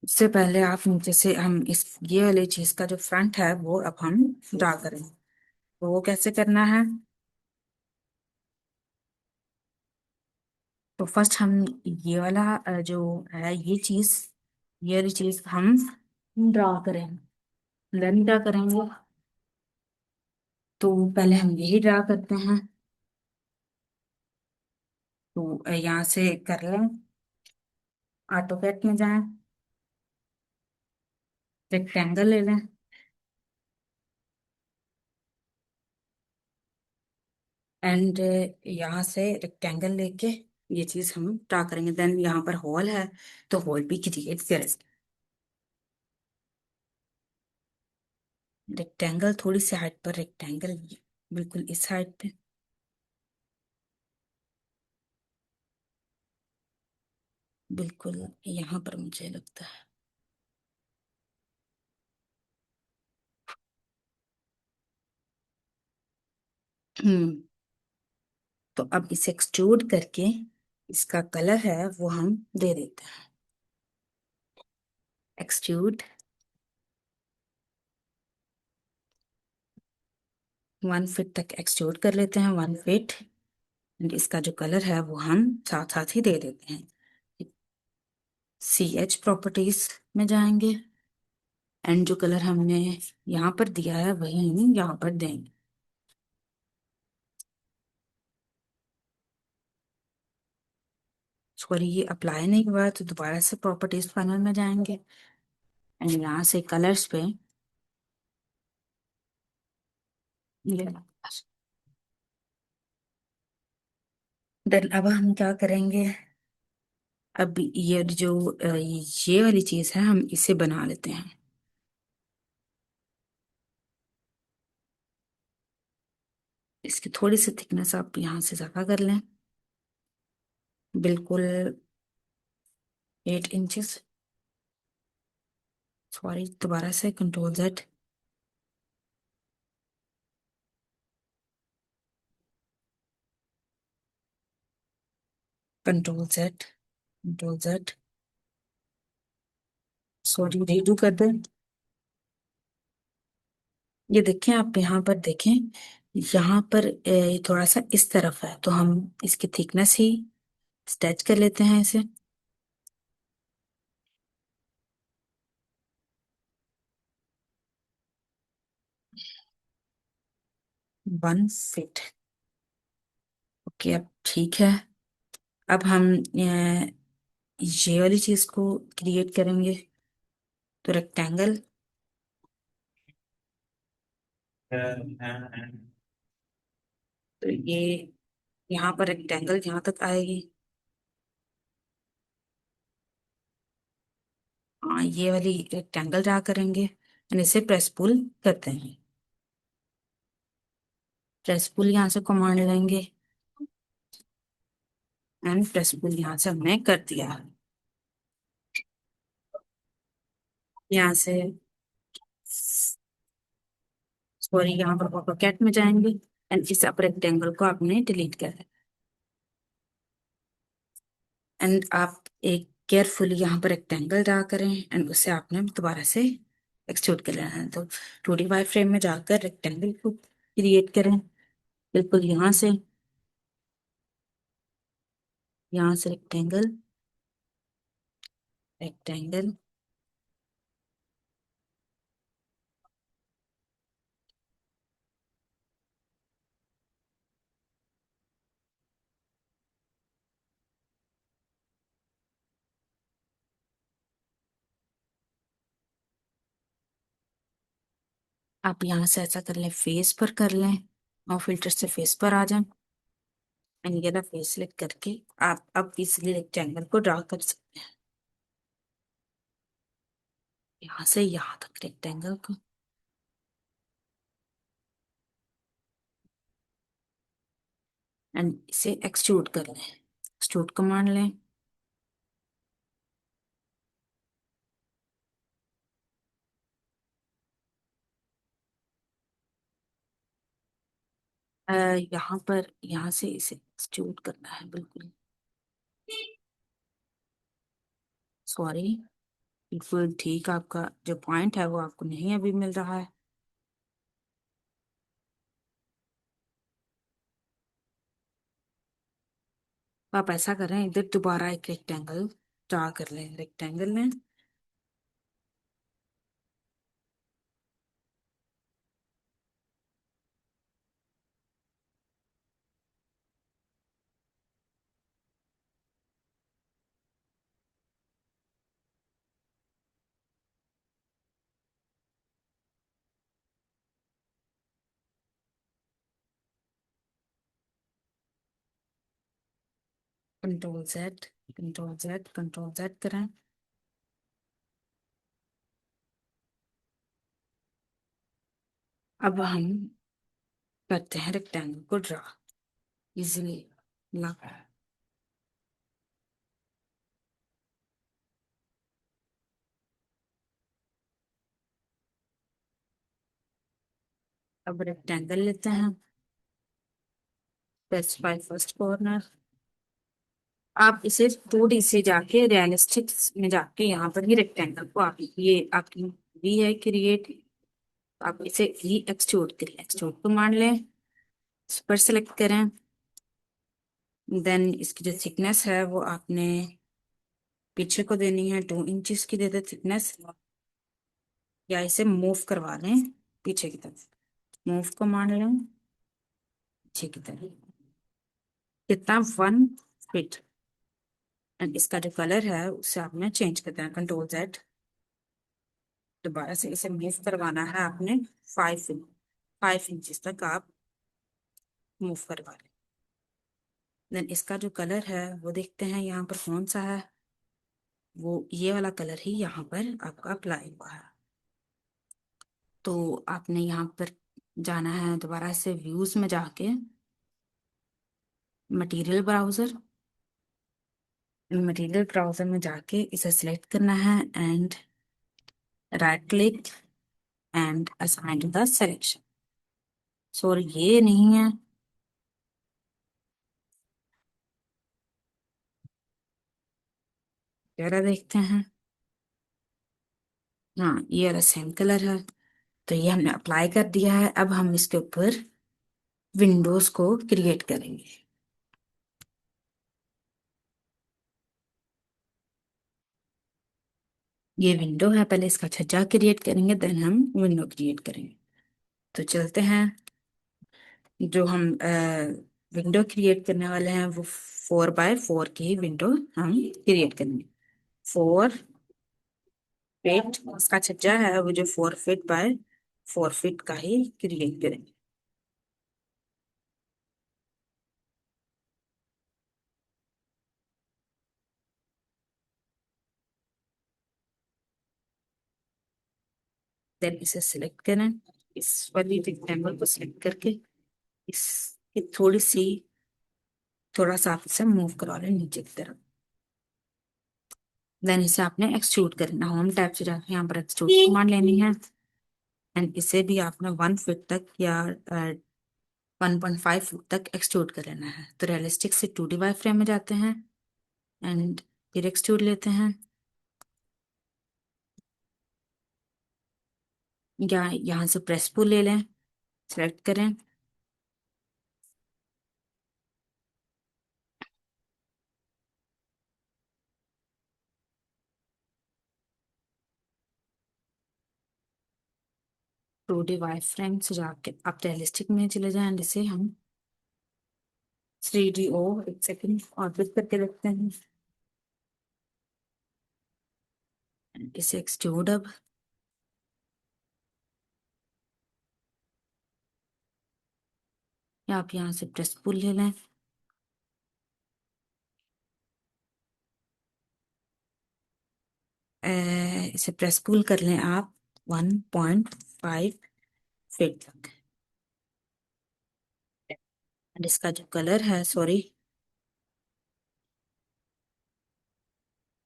इससे पहले आप नीचे से हम इस ये वाली चीज का जो फ्रंट है वो अब हम ड्रा करेंगे। तो वो कैसे करना है, तो फर्स्ट हम ये वाला जो है ये वाली चीज हम ड्रा करेंगे। देन क्या करेंगे, तो पहले हम यही ड्रा करते हैं। तो यहाँ से कर लें, ऑटोकैड में जाएं, रेक्टेंगल ले लें, एंड यहाँ से रेक्टेंगल लेके ये चीज हम ड्रा करेंगे। देन यहाँ पर होल है तो होल भी क्रिएट करें। रेक्टेंगल थोड़ी सी हाइट पर, रेक्टेंगल बिल्कुल इस हाइट पे, बिल्कुल यहाँ पर मुझे लगता है। हम्म। तो अब इसे एक्सट्रूड करके इसका कलर है वो हम दे देते हैं, एक्सट्रूड 1 फीट तक एक्सट्रूड कर लेते हैं, 1 फीट। एंड इसका जो कलर है वो हम साथ साथ ही दे देते हैं। CH प्रॉपर्टीज में जाएंगे, एंड जो कलर हमने यहाँ पर दिया है वही हम यहाँ पर देंगे। सॉरी ये अप्लाई नहीं हुआ है, तो दोबारा से प्रॉपर्टीज पैनल में जाएंगे, एंड यहाँ से कलर्स पे ये, देन अब हम क्या करेंगे, अब ये जो ये वाली चीज है हम इसे बना लेते हैं। इसकी थोड़ी सी थिकनेस आप यहाँ से ज्यादा कर लें, बिल्कुल 8 इंचेस। सॉरी दोबारा से Ctrl+Z, Ctrl+Z, Ctrl+Z, sorry redo कर दें। ये देखें, आप यहाँ पर देखें, यहाँ पर ये थोड़ा सा इस तरफ है, तो हम इसकी थिकनेस ही स्ट्रेच कर लेते हैं इसे, 1 फीट। ओके अब ठीक है। अब हम ये वाली चीज को क्रिएट करेंगे, तो रेक्टेंगल, तो ये यहाँ पर रेक्टेंगल यहाँ तक आएगी। हाँ ये वाली रेक्टेंगल ड्रा करेंगे, एंड इसे प्रेस पुल करते हैं, प्रेस पुल यहाँ से कमांड लेंगे, एंड प्रेस पुल यहाँ से हमने कर दिया। यहाँ से सॉरी, यहाँ पर ऑटोकैड में जाएंगे एंड इस अपर रेक्टेंगल को आपने डिलीट कर है। एंड आप एक केयरफुली यहाँ पर रेक्टेंगल ड्रा करें एंड उसे आपने दोबारा से एक्सट्रूड कर लेना है। तो 2D वाई फ्रेम में जाकर रेक्टेंगल को क्रिएट करें, बिल्कुल यहाँ से रेक्टेंगल, रेक्टेंगल। आप यहाँ से ऐसा कर लें, फेस पर कर लें और फिल्टर से फेस पर आ जाएं एंड ये ना फेस सिलेक्ट करके आप अब इसीलिए रेक्टेंगल को ड्रा कर सकते हैं, यहाँ से यहाँ तक रेक्टेंगल को। एंड इसे एक्सट्रूड कर लें, एक्सट्रूड कमांड लें। यहाँ पर यहाँ से इसे एक्सट्रूड करना है बिल्कुल, सॉरी, बिल्कुल ठीक। आपका जो पॉइंट है वो आपको नहीं अभी मिल रहा है। तो आप ऐसा करें, इधर दोबारा एक रेक्टेंगल ड्रा कर लें, रेक्टेंगल में control Z, control Z, control Z करें। अब हम करते हैं रेक्टेंगल को ड्रा इजीली ना। अब रेक्टेंगल लेते हैं, स्पेसिफाई फर्स्ट कॉर्नर। आप इसे थोड़ी से जाके रियलिस्टिक में जाके यहाँ पर ही रेक्टेंगल को आप, ये आपकी भी है क्रिएट, आप इसे ही एक्सट्रूड करें, एक्सट्रूड को मान लें, इस पर सेलेक्ट करें। देन इसकी जो थिकनेस है वो आपने पीछे को देनी है, 2 इंचेस की दे दे थिकनेस, या इसे मूव करवा लें पीछे की तरफ, मूव को मान लें पीछे की तरफ, कितना 1 फीट। एंड इसका जो कलर है उसे आपने चेंज कर देना, कंट्रोल जेड, दोबारा से इसे मूव करवाना है आपने 5 फीट, 5 इंचेस तक आप मूव करवा लें। देन इसका जो कलर है वो देखते हैं यहाँ पर कौन सा है, वो ये वाला कलर ही यहाँ पर आपका अप्लाई हुआ है। तो आपने यहाँ पर जाना है, दोबारा से व्यूज में जाके मटेरियल ब्राउजर, मटेरियल ब्राउजर में जाके इसे सिलेक्ट करना है and right click and assign to the selection. Sorry ये नहीं है, जरा देखते हैं। हाँ ये वाला सेम कलर है, तो ये हमने अप्लाई कर दिया है। अब हम इसके ऊपर विंडोज को क्रिएट करेंगे। ये विंडो है, पहले इसका छज्जा क्रिएट करेंगे देन हम विंडो क्रिएट करेंगे। तो चलते हैं, जो हम विंडो क्रिएट करने वाले हैं वो 4x4 की विंडो हम क्रिएट करेंगे। 4 फीट इसका छज्जा है, वो जो 4 फीट बाय 4 फीट का ही क्रिएट करेंगे। देन इसे सिलेक्ट करें, इस वाली रेक्टेंगल को सिलेक्ट करके इसकी थोड़ा सा आप इसे मूव करवा लें नीचे की तरफ। देन इसे आपने एक्सट्रूड करना, होम टैब से जाके यहाँ पर एक्सट्रूड कमांड लेनी है, एंड इसे भी आपने 1 फीट तक या 1.5 फीट तक एक्सट्रूड कर लेना है। तो रियलिस्टिक से 2D वाई फ्रेम में जाते हैं एंड फिर एक्सट्रूड लेते हैं, या यहाँ से प्रेस पुल ले लें, सेलेक्ट करें, 2D वाई फ्रेम से जाके आप रियलिस्टिक में चले जाएं एंड इसे हम 3D एक सेकंड ऑर्बिट करके देखते हैं, इसे एक्सट्रूड अब, या आप यहाँ से प्रेस पुल ले लें, इसे प्रेस पुल कर लें आप 1.5 फीट तक, एंड इसका जो कलर है, सॉरी,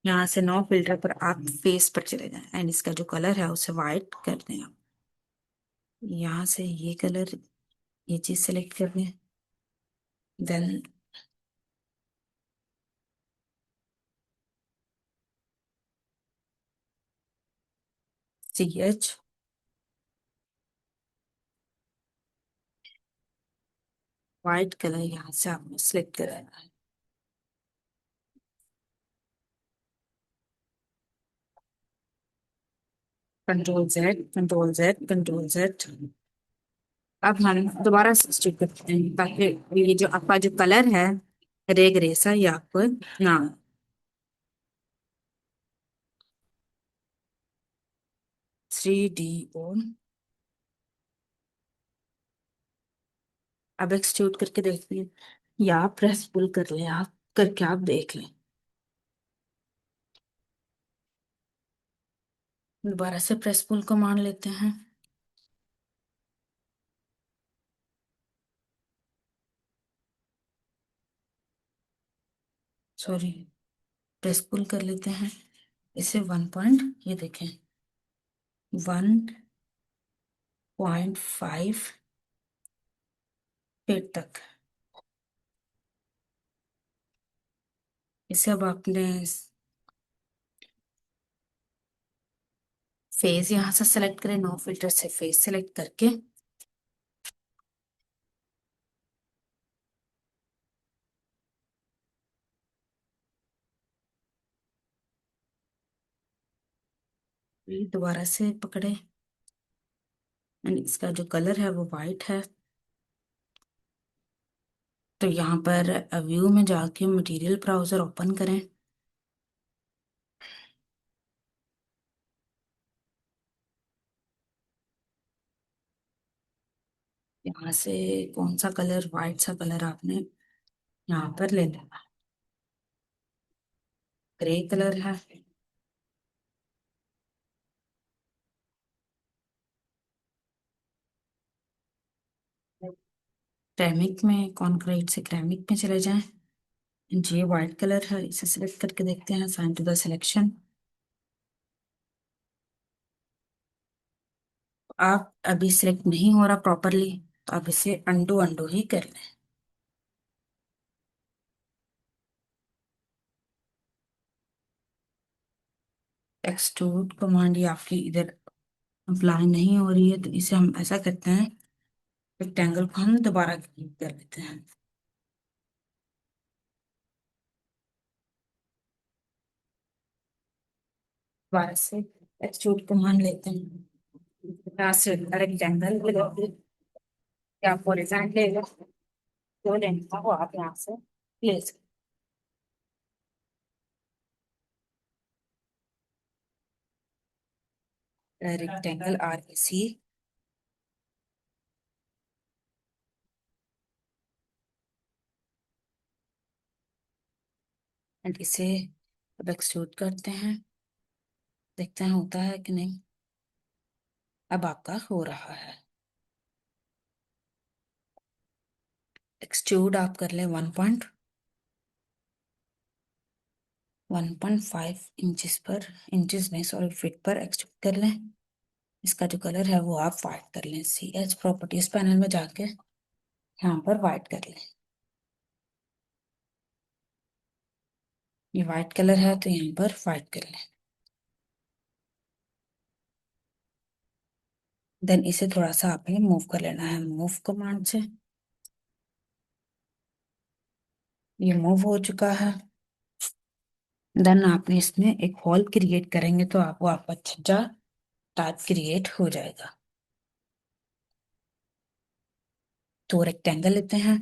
यहाँ से नो फिल्टर पर आप फेस पर चले जाएं एंड इसका जो कलर है उसे वाइट कर दें आप, यहाँ से ये कलर, ये चीज सेलेक्ट कर लें, देन CH, वाइट कलर यहाँ से आपने सिलेक्ट करना है, कंट्रोल Z, अब हम दोबारा स्टिक करते हैं ताकि ये जो आपका जो कलर है रे ग्रे सा, ये आपको ना, 3D अब एक्सट्रूड करके देखिए, या प्रेस पुल कर ले आप, करके आप देख लें, दोबारा से प्रेस पुल को मान लेते हैं, सॉरी, प्रेस पुल कर लेते हैं, इसे 1 पॉइंट, ये देखें, 1.5 फीट तक, इसे अब आपने फेस यहाँ से सेलेक्ट करें, नो फिल्टर से फेस सेलेक्ट करके ये दोबारा से पकड़े, एंड इसका जो कलर है वो वाइट है, तो यहाँ पर व्यू में जाके मटेरियल ब्राउजर ओपन करें, यहाँ से कौन सा कलर, वाइट सा कलर आपने यहाँ पर ले लेना, ग्रे कलर है, क्रैमिक में, कॉन्क्रीट से क्रैमिक में चले जाएं, ये वाइट कलर है, इसे सिलेक्ट करके देखते हैं, साइन टू द सिलेक्शन, आप अभी सिलेक्ट नहीं हो रहा प्रॉपरली, तो आप इसे अंडू अंडू ही कर लें, एक्सट्रूड कमांड ये आपकी इधर अप्लाई नहीं हो रही है, तो इसे हम ऐसा करते हैं, रेक्टेंगल को हम दोबारा क्लिक कर लेते हैं, दोबारा से एक्सट्रूड कमांड लेते हैं, यहाँ से रेक्टेंगल या हॉरिजॉन्टल लेगा, जो लेंथ था वो आप यहाँ से प्लेस, रेक्टेंगल RAC, एंड इसे अब एक्सट्रूड करते हैं, देखते हैं होता है कि नहीं, अब आपका हो रहा है, एक्सट्रूड आप कर ले 1 पॉइंट, 1.5 इंचेस पर, इंचेस नहीं सॉरी फीट पर एक्सट्रूड कर लें। इसका जो कलर है वो आप वाइट कर लें, सी एच प्रॉपर्टीज पैनल में जाके यहाँ पर वाइट कर लें। ये वाइट कलर है तो यहाँ पर वाइट कर लें। देन इसे थोड़ा सा आपने मूव कर लेना है मूव कमांड से। ये मूव हो चुका है। देन आपने इसमें एक होल क्रिएट करेंगे तो आपको आपका छज्जा टाइप क्रिएट हो जाएगा। तो रेक्टेंगल लेते हैं।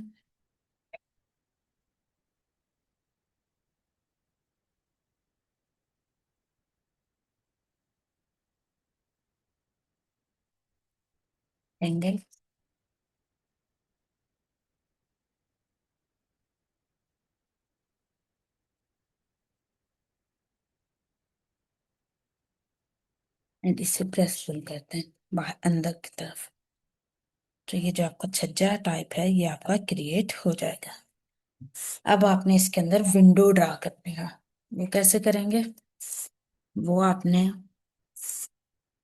एंगल एंड इसे प्रेस फुल करते हैं बाहर अंदर की तरफ। तो ये जो आपका छज्जा टाइप है ये आपका क्रिएट हो जाएगा। अब आपने इसके अंदर विंडो ड्रा करनी है। वो कैसे करेंगे? वो आपने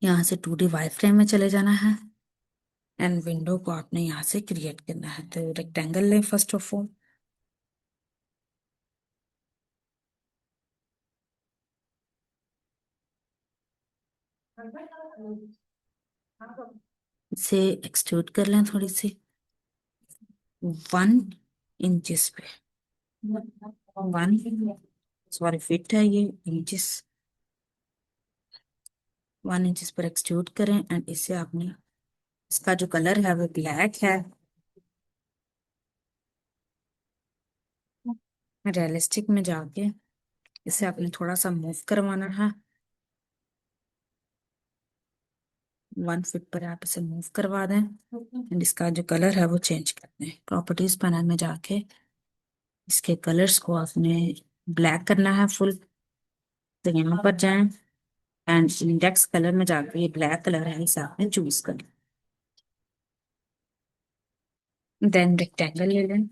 यहाँ से 2D वाई फ्रेम में चले जाना है एंड विंडो को आपने यहाँ से क्रिएट करना है। तो रेक्टेंगल लें फर्स्ट ऑफ ऑल। इसे एक्सट्रूड कर लें थोड़ी सी 1 इंचेस पे। 1 फीट है ये, इंचेस 1 इंचेस पर एक्सट्रूड करें एंड इसे आपने, इसका जो कलर है वो ब्लैक है। रियलिस्टिक में जाके इसे आपने थोड़ा सा मूव करवाना है। 1 फीट पर आप इसे मूव करवा दें एंड इसका जो कलर है वो चेंज कर दें। प्रॉपर्टीज पैनल में जाके इसके कलर्स को आपने ब्लैक करना है फुल। तो यहाँ पर जाएं एंड इंडेक्स कलर में जाके ये ब्लैक कलर है इसे आपने चूज कर देन रेक्टेंगल ले लें।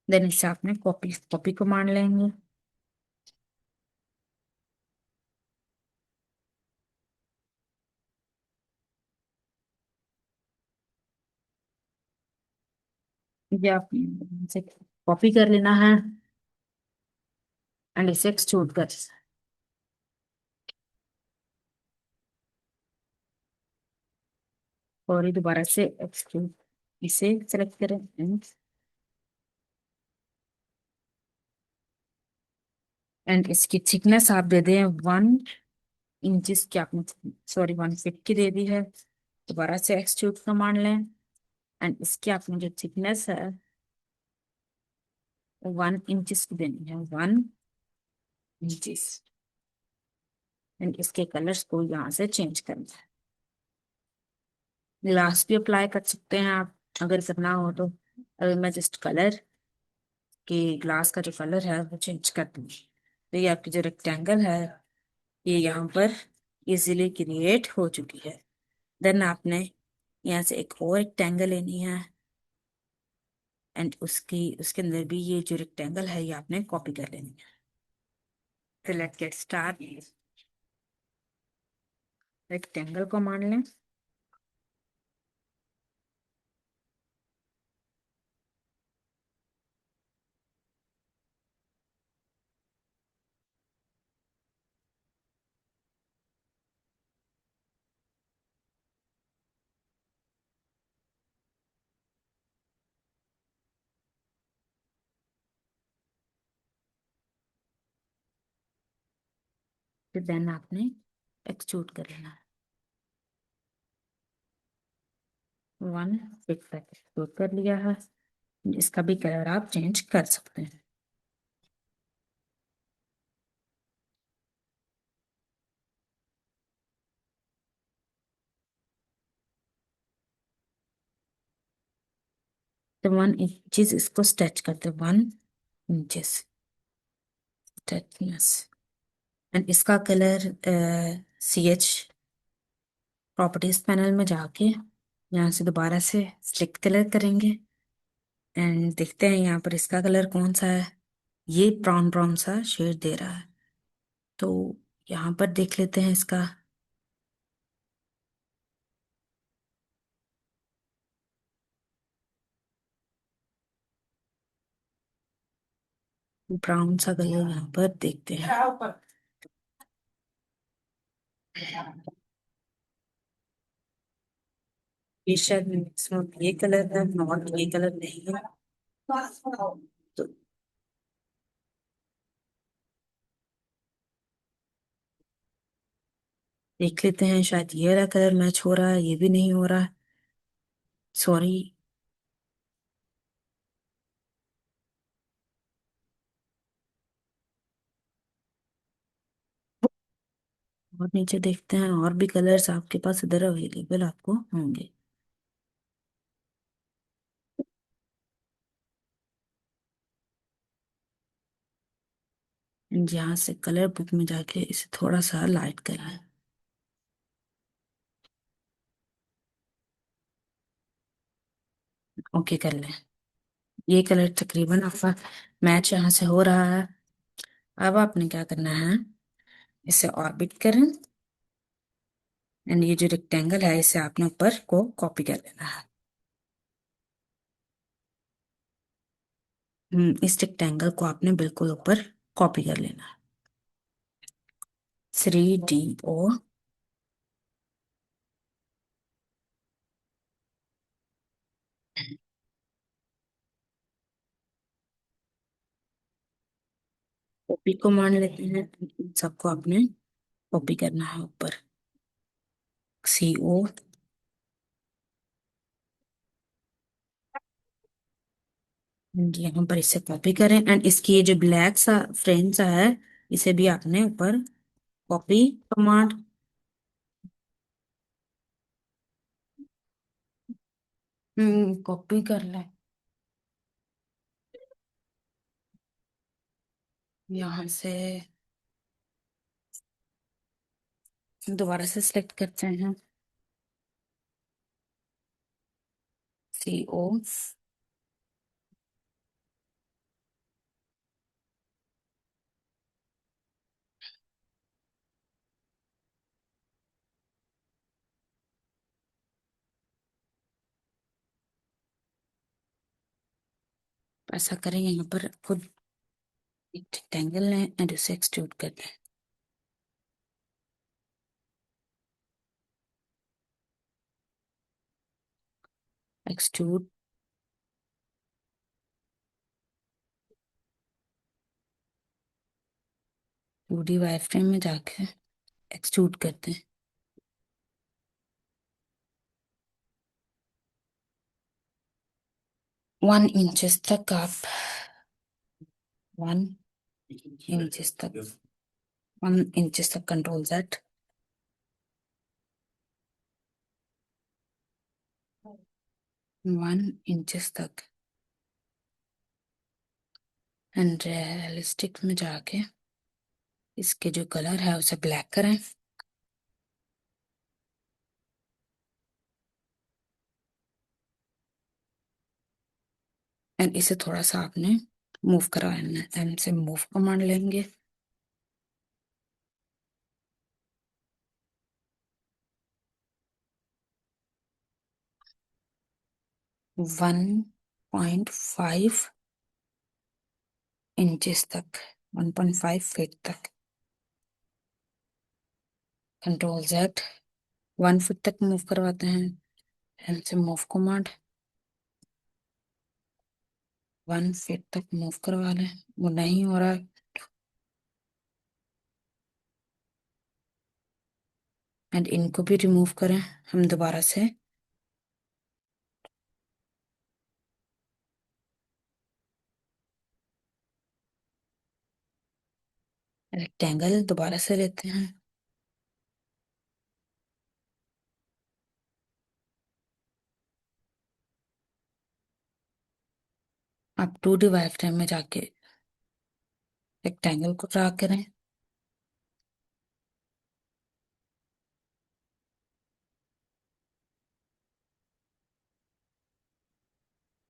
देन इसे आपने कॉपी कॉपी को मान लेंगे। ये आप इसे कॉपी कर लेना है एंड इसे एक्सट्रूड कर, और ये दोबारा से एक्सट्रूड, इसे सेलेक्ट करें एंड इसकी थिकनेस आप दे दें 1 इंचेस की, आपने सॉरी 1 फीट की दे दी है। दोबारा से एक्सट्रूड कमांड लें एंड इसकी आपने जो थिकनेस है 1 इंचेस की देनी है, 1 इंचेस। एंड इसके कलर्स को यहाँ से चेंज करना है। ग्लास भी अप्लाई कर सकते हैं आप अगर करना हो तो। अगर मैं जस्ट कलर के ग्लास का जो कलर है वो चेंज कर दूंगी तो ये आपकी जो रेक्टेंगल है ये यहाँ पर इजीली क्रिएट हो चुकी है। देन आपने यहाँ से एक और रेक्टेंगल लेनी है एंड उसके अंदर भी ये जो रेक्टेंगल है ये आपने कॉपी कर लेनी है। तो लेट्स गेट स्टार्ट। रेक्टेंगल को मान लें। फिर देन आपने एक्सट्रूड कर लेना है 1 फीट तक एक्सट्रूड कर लिया है। इसका भी कलर आप चेंज कर सकते हैं। तो 1 इंचेस इसको स्ट्रेच करते, 1 इंचेस स्ट्रेचनेस। एंड इसका कलर CH प्रॉपर्टीज पैनल में जाके यहाँ से दोबारा से सिलेक्ट कलर करेंगे। एंड देखते हैं यहाँ पर इसका कलर कौन सा है। ये ब्राउन ब्राउन सा शेड दे रहा है, तो यहाँ पर देख लेते हैं इसका। ब्राउन सा कलर यहाँ पर देखते हैं। ये शायद मैक्सिमम ये कलर है, नॉट ये कलर नहीं है। तो देख लेते हैं, शायद ये वाला कलर मैच हो रहा है, ये भी नहीं हो रहा। सॉरी। और नीचे देखते हैं और भी कलर्स आपके पास इधर अवेलेबल आपको होंगे। यहाँ से कलर बुक में जाके इसे थोड़ा सा लाइट कराएं। ओके कर लें। ये कलर तकरीबन आपका मैच यहाँ से हो रहा है। अब आपने क्या करना है, इसे ऑर्बिट करें। एंड ये जो रेक्टेंगल है इसे आपने ऊपर को कॉपी कर लेना है। इस रेक्टेंगल को आपने बिल्कुल ऊपर कॉपी कर लेना है। 3DO। कॉपी को मान लेते हैं, इन सबको आपने कॉपी करना है ऊपर। CO। यहाँ पर इसे कॉपी करें एंड इसकी ये जो ब्लैक सा फ्रेम सा है इसे भी आपने ऊपर कॉपी कमांड। कॉपी कर ले। यहाँ से दोबारा से सिलेक्ट करते हैं, CO। ऐसा करें, यहाँ पर खुद एक रेक्टेंगल लें एंड उसे एक्सट्रूड कर दें। एक्सट्रूड 2D वायर फ्रेम में जाके एक्सट्रूड करते हैं। 1 इंचेस तक आप 1 इंचेस तक 1 इंचेस तक कंट्रोल Z। 1 इंचेस तक एंड रियलिस्टिक में जाके इसके जो कलर है उसे ब्लैक करें। एंड इसे थोड़ा सा आपने मूव करवाना है, एंड से मूव कमांड लेंगे। 1.5 इंचेस तक, 1.5 फीट तक कंट्रोल Z। 1 फीट तक मूव करवाते हैं, एंड से मूव कमांड 1 फीट तक मूव करवा लें। वो नहीं हो रहा, एंड इनको भी रिमूव करें हम दोबारा से। रेक्टेंगल दोबारा से लेते हैं। आप 2D वाई फ्रेम में जाके रेक्टेंगल को ड्रा करें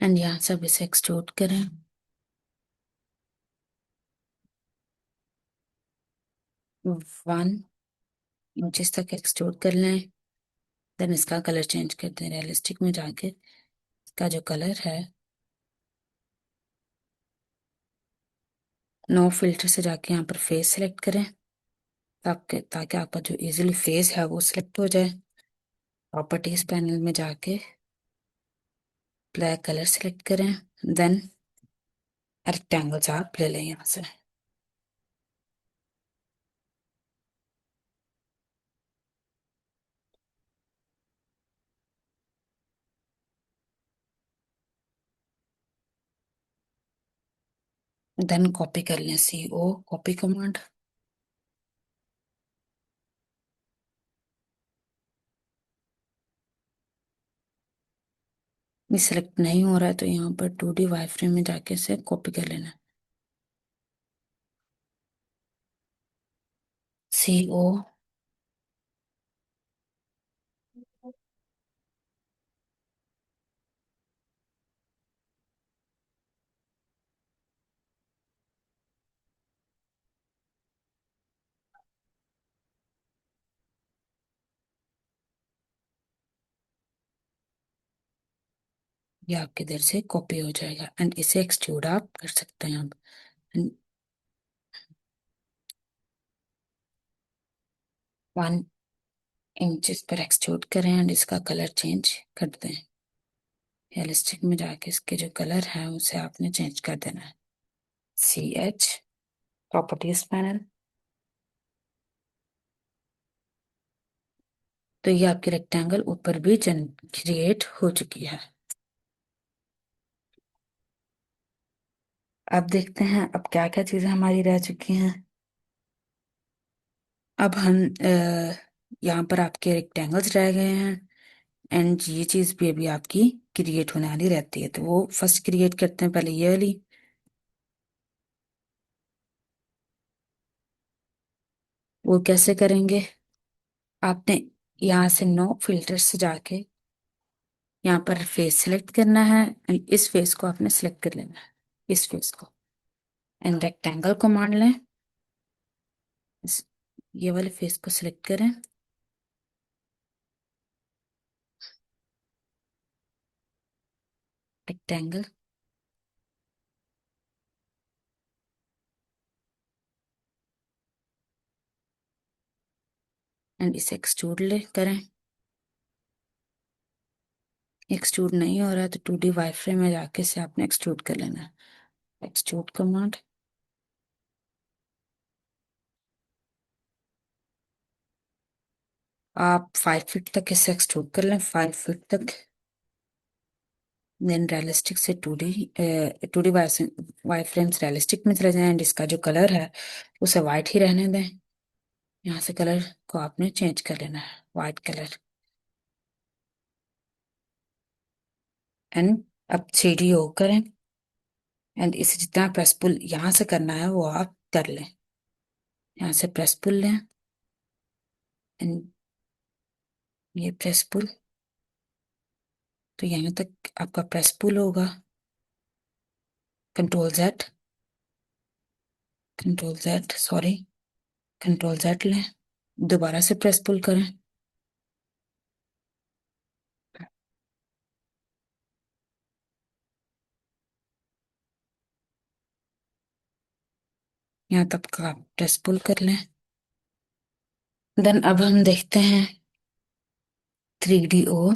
एंड यहाँ से अब इसे एक्सट्रूड करें। 1 इंच तक एक्सट्रूड कर लें। देन इसका कलर चेंज करते हैं। रियलिस्टिक में जाके इसका जो कलर है, नो फिल्टर से जाके यहाँ पर फेस सेलेक्ट करें ताकि आपका जो इजीली फेस है वो सिलेक्ट हो जाए। प्रॉपर्टीज पैनल में जाके ब्लैक कलर सेलेक्ट करें। देन रेक्टेंगल आप ले लें यहाँ से। देन कॉपी कर लें, CO कॉपी कमांड। ये सिलेक्ट नहीं हो रहा है तो यहाँ पर 2D वाई फ्रेम में जाके इसे कॉपी कर लेना। CO ये आपके इधर से कॉपी हो जाएगा एंड इसे एक्सट्रूड आप कर सकते हैं अब। 1 इंच पर एक्सट्रूड करें एंड इसका कलर चेंज कर दें। रियलिस्टिक में जाके इसके जो कलर है उसे आपने चेंज कर देना है। CH properties panel. तो ये आपकी रेक्टेंगल ऊपर भी क्रिएट हो चुकी है। अब देखते हैं अब क्या क्या चीजें हमारी रह चुकी हैं। अब हम यहाँ पर आपके रेक्टेंगल्स रह गए हैं एंड ये चीज भी अभी आपकी क्रिएट होने वाली रहती है, तो वो फर्स्ट क्रिएट करते हैं पहले ये वाली। वो कैसे करेंगे, आपने यहाँ से नो फिल्टर से जाके यहाँ पर फेस सिलेक्ट करना है एंड इस फेस को आपने सिलेक्ट कर लेना है, इस फेस को। एंड रेक्टेंगल को मान लें, इस- ये वाले फेस को सिलेक्ट करें। रेक्टेंगल एंड इसे एक्सट्रूड ले करें। एक्सट्रूड नहीं हो रहा है तो 2D वाई फ्रेम में जाके इसे आपने एक्सट्रूड कर लेना है। Extrude command. आप 5 फीट तक इसे एक्सट्रूड कर लें, 5 फीट तक। देन रियलिस्टिक से 2D वाई फ्रेम्स रियलिस्टिक में चले जाएं एंड इसका जो कलर है उसे वाइट ही रहने दें। यहाँ से कलर को आपने चेंज कर लेना है, वाइट कलर। एंड अब 3D करें एंड इसे जितना प्रेस पुल यहाँ से करना है वो आप कर लें। यहाँ से प्रेस पुल लें एंड ये प्रेस पुल, तो यहाँ तक आपका प्रेस पुल होगा। Control Z, sorry, control Z लें, दोबारा से प्रेस पुल करें। यहाँ तक का प्रेस पुल कर लें। देन अब हम देखते हैं 3DO।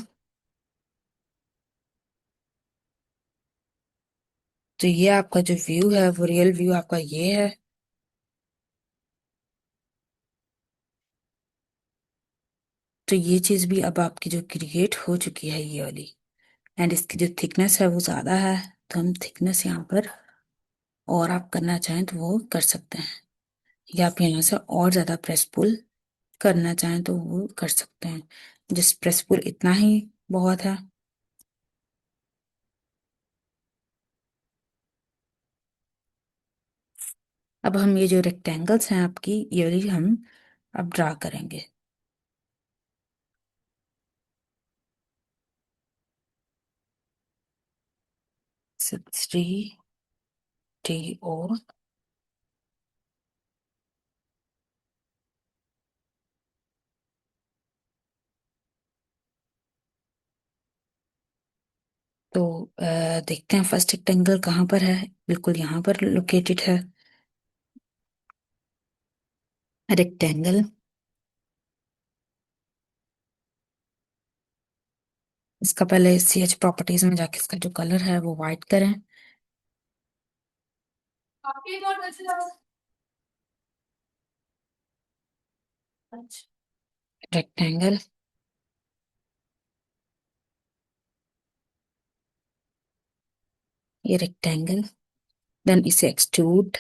तो ये आपका जो व्यू है वो रियल व्यू आपका ये है। तो ये चीज भी अब आपकी जो क्रिएट हो चुकी है ये वाली। एंड इसकी जो थिकनेस है वो ज्यादा है, तो हम थिकनेस यहाँ पर और आप करना चाहें तो वो कर सकते हैं, या आप यहाँ से और ज्यादा प्रेस पुल करना चाहें तो वो कर सकते हैं। जिस प्रेस पुल इतना ही बहुत है। अब हम ये जो रेक्टेंगल्स हैं आपकी, ये वाली हम अब ड्रा करेंगे। 63 TO। तो देखते हैं फर्स्ट रेक्टेंगल कहाँ पर है। बिल्कुल यहाँ पर लोकेटेड है रेक्टेंगल। इसका पहले CH प्रॉपर्टीज में जाके इसका जो कलर है वो वाइट करें। रेक्टेंगल, ये रेक्टेंगल, देन इसे एक्सट्रूड।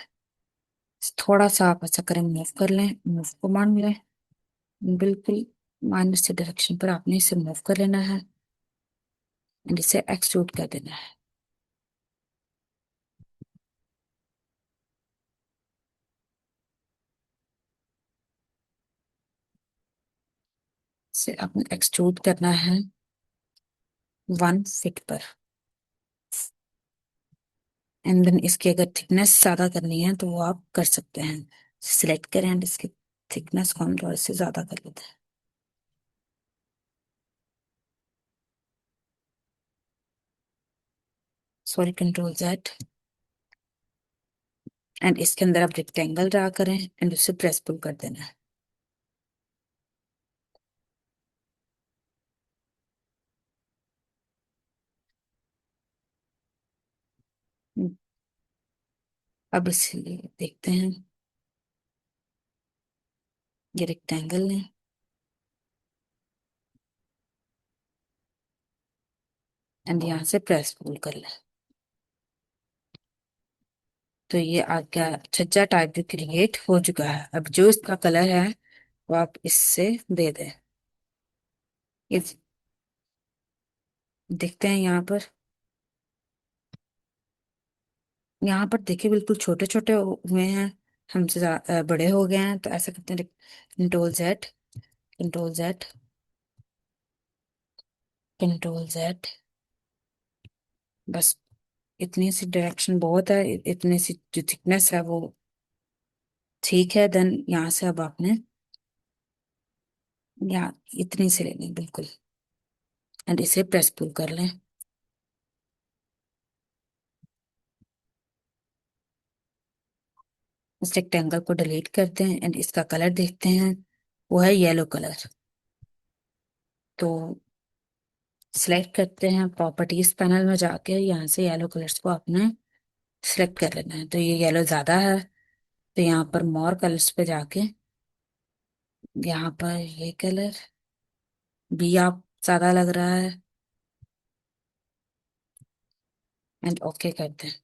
थोड़ा सा आप ऐसा करें, मूव कर लें, मूव को मान लें, बिल्कुल माइनस से डायरेक्शन पर आपने इसे मूव कर लेना है एंड इसे एक्सट्रूड कर देना है। इसे आपने एक्सट्रूड करना है 1 फीट पर। एंड देन इसकी अगर थिकनेस ज्यादा करनी है तो वो आप कर सकते हैं। सिलेक्ट करें एंड इसकी थिकनेस को हम थोड़े से ज्यादा कर लेते हैं। Sorry, Ctrl Z। एंड इसके अंदर आप रेक्टेंगल ड्रा करें एंड उसे प्रेस पुल कर देना है। अब इसे देखते हैं, ये रेक्टेंगल है एंड यहाँ से प्रेस पुल कर लें। तो ये आपका छज्जा टाइप भी क्रिएट हो चुका है। अब जो इसका कलर है वो आप इससे दे दें। इस देखते हैं यहाँ पर देखिए बिल्कुल छोटे छोटे हुए हैं, हमसे बड़े हो गए हैं। तो ऐसा करते हैं, Ctrl Z, Ctrl Z, Ctrl Z। बस इतनी सी डायरेक्शन बहुत है, इतनी सी जो थिकनेस है वो ठीक है। देन यहाँ से अब आपने यहाँ इतनी सी लेनी बिल्कुल एंड इसे प्रेस पुल कर लें। इस रेक्टेंगल को डिलीट करते हैं एंड इसका कलर देखते हैं, वो है येलो कलर। तो सिलेक्ट करते हैं प्रॉपर्टीज पैनल में जाके, यहाँ से येलो कलर्स को आपने सिलेक्ट कर लेना है। तो ये येलो ज्यादा है तो यहाँ पर मोर कलर्स पे जाके यहाँ पर ये कलर भी आप ज्यादा लग रहा है एंड ओके करते हैं।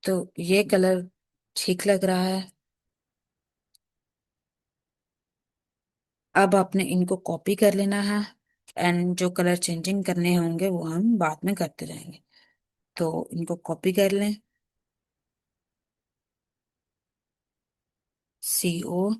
तो ये कलर ठीक लग रहा है। अब आपने इनको कॉपी कर लेना है एंड जो कलर चेंजिंग करने होंगे वो हम बाद में करते जाएंगे। तो इनको कॉपी कर लें, CO,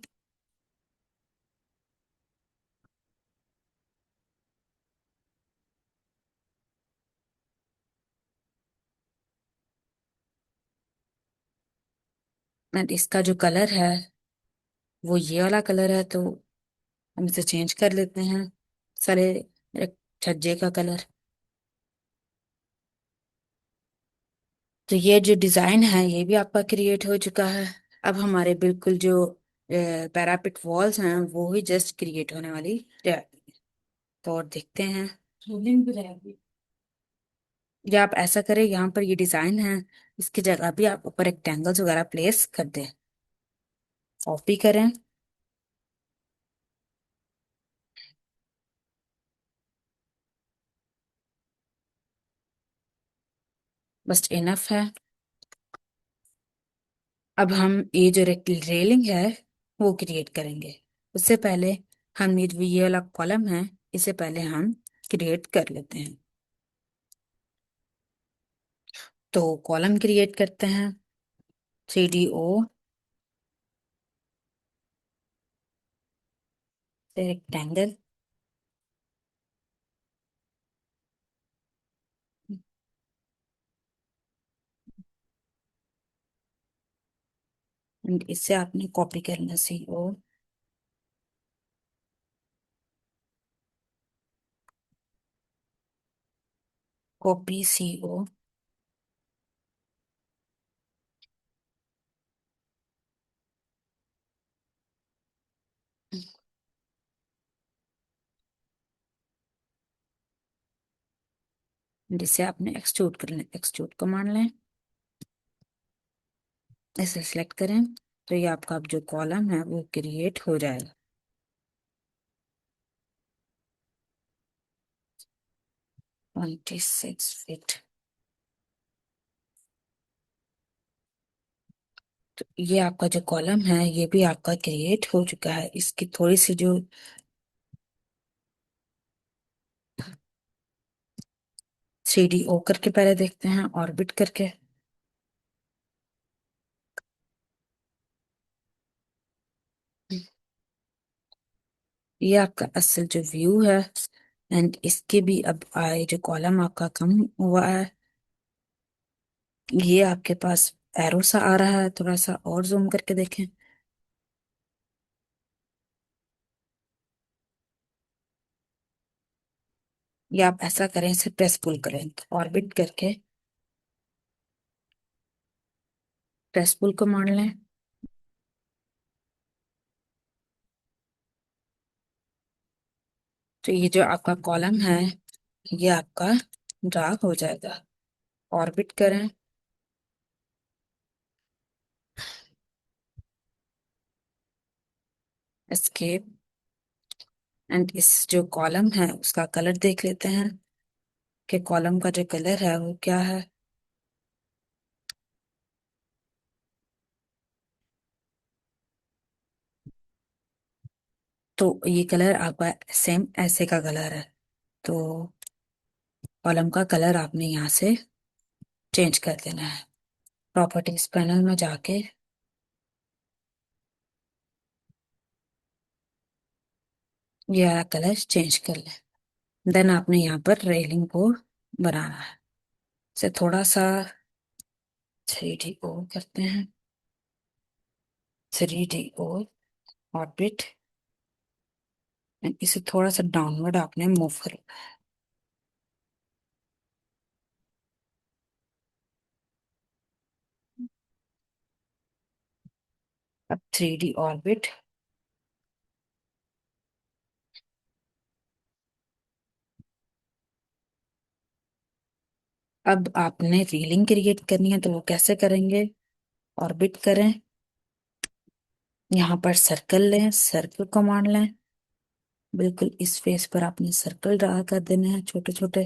एंड इसका जो कलर है वो ये वाला कलर है। तो हम इसे चेंज कर लेते हैं सारे एक छज्जे का कलर। तो ये जो डिजाइन है ये भी आपका क्रिएट हो चुका है। अब हमारे बिल्कुल जो पैरापिट वॉल्स हैं वो ही जस्ट क्रिएट होने वाली है। तो और देखते हैं, रोलिंग भी रहेगी। या आप ऐसा करें, यहाँ पर ये डिजाइन है, इसकी जगह भी आप ऊपर रेक्टेंगल्स वगैरह प्लेस कर दें। कॉपी करें, बस इनफ है। अब हम ये जो रेलिंग है वो क्रिएट करेंगे। उससे पहले हम ये वाला कॉलम है, इसे पहले हम क्रिएट कर लेते हैं। तो कॉलम क्रिएट करते हैं, 3DO, रेक्टेंगल, एंड इससे आपने कॉपी करना, CO, कॉपी CO। जिसे आपने एक्सट्रूड कर लें, एक्सट्रूड कमांड लें, इसे सिलेक्ट करें, तो ये आपका अब जो कॉलम है वो क्रिएट हो जाएगा। 26 फीट। तो ये आपका जो कॉलम है ये भी आपका क्रिएट हो चुका है। इसकी थोड़ी सी जो 3D करके पहले देखते हैं, ऑर्बिट करके। ये आपका असल जो व्यू है, एंड इसके भी अब आए जो कॉलम आपका कम हुआ है, ये आपके पास एरो सा आ रहा है, थोड़ा सा और जूम करके देखें। ये आप ऐसा करें, इसे प्रेस पुल करें, ऑर्बिट करके प्रेस पुल को मान लें। तो ये जो आपका कॉलम है ये आपका ड्रा हो जाएगा। ऑर्बिट करें, एस्केप, एंड इस जो कॉलम है उसका कलर देख लेते हैं कि कॉलम का जो कलर है वो क्या है। तो ये कलर आपका सेम ऐसे का कलर है, तो कॉलम का कलर आपने यहाँ से चेंज कर देना है। प्रॉपर्टीज पैनल में जाके ये वाला कलर चेंज कर लें। देन आपने यहाँ पर रेलिंग को बनाना है। इसे थोड़ा सा 3D करते हैं, 3D ऑर्बिट, एंड इसे थोड़ा सा डाउनवर्ड आपने मूव कर। अब 3D ऑर्बिट, अब आपने रीलिंग क्रिएट करनी है, तो वो कैसे करेंगे। ऑर्बिट करें, यहाँ पर सर्कल लें, सर्कल कमांड लें, बिल्कुल इस फेस पर आपने सर्कल ड्रा कर देने हैं छोटे छोटे।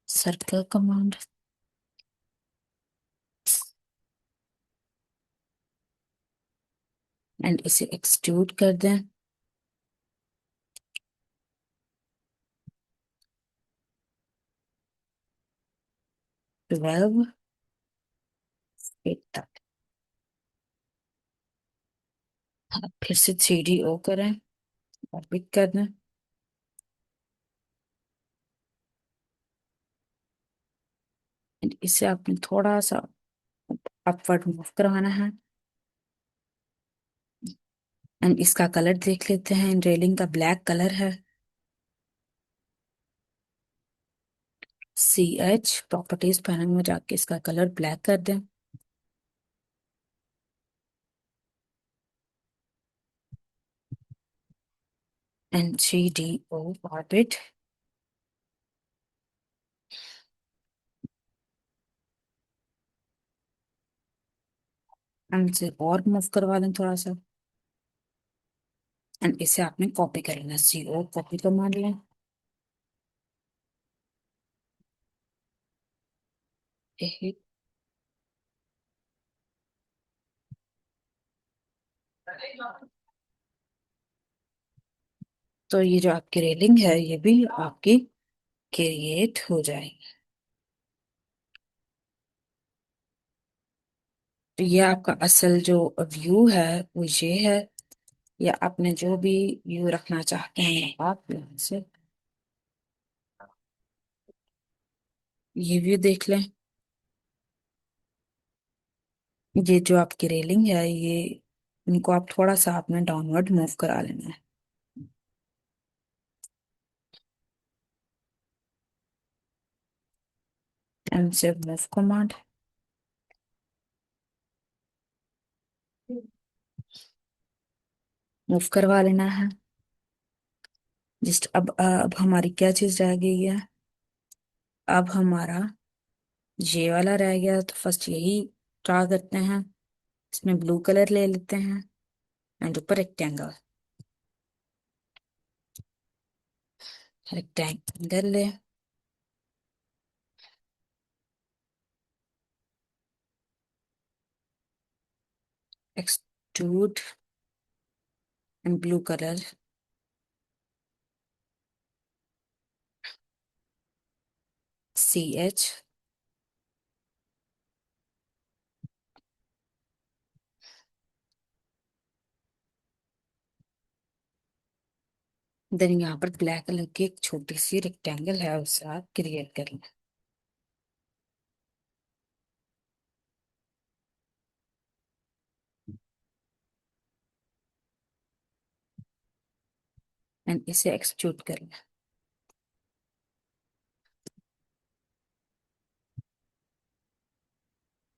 सर्कल कमांड, एंड इसे एक्सट्रूड कर दें 12 फीट तक। अब फिर से 3D करें, ऑर्बिट कर दें, एंड इसे आपने थोड़ा सा अपवर्ड मूव करवाना है, एंड इसका कलर देख लेते हैं। रेलिंग का ब्लैक कलर है। प्रॉपर्टीज पैनल में जाके इसका कलर ब्लैक कर दें, एंड 3D ऑर्बिट, एंड इसे और मूव करवा लें थोड़ा सा, एंड इसे आपने कॉपी कर लेना। कॉपी कमांड लें, एक, तो ये जो आपकी रेलिंग है ये भी आपकी क्रिएट हो जाएगी। तो ये आपका असल जो व्यू है वो ये है, या आपने जो भी व्यू रखना चाहते हैं आप यहाँ से ये व्यू देख लें। ये जो आपकी रेलिंग है ये, इनको आप थोड़ा सा आपने डाउनवर्ड मूव करा लेना है। एंड से मूव कमांड, मूव करवा लेना है। जस्ट अब हमारी क्या चीज रह गई है, अब हमारा ये वाला रह गया, तो फर्स्ट यही ट्रा करते हैं। इसमें ब्लू कलर ले लेते हैं एंड ऊपर रेक्टेंगल, रेक्टेंगल ले, extrude and blue colour, CH, then यहाँ पर ब्लैक कलर की एक छोटी सी रेक्टेंगल है उसे आप क्रिएट कर लें। एंड इसे एक्सट्रूड कर लें।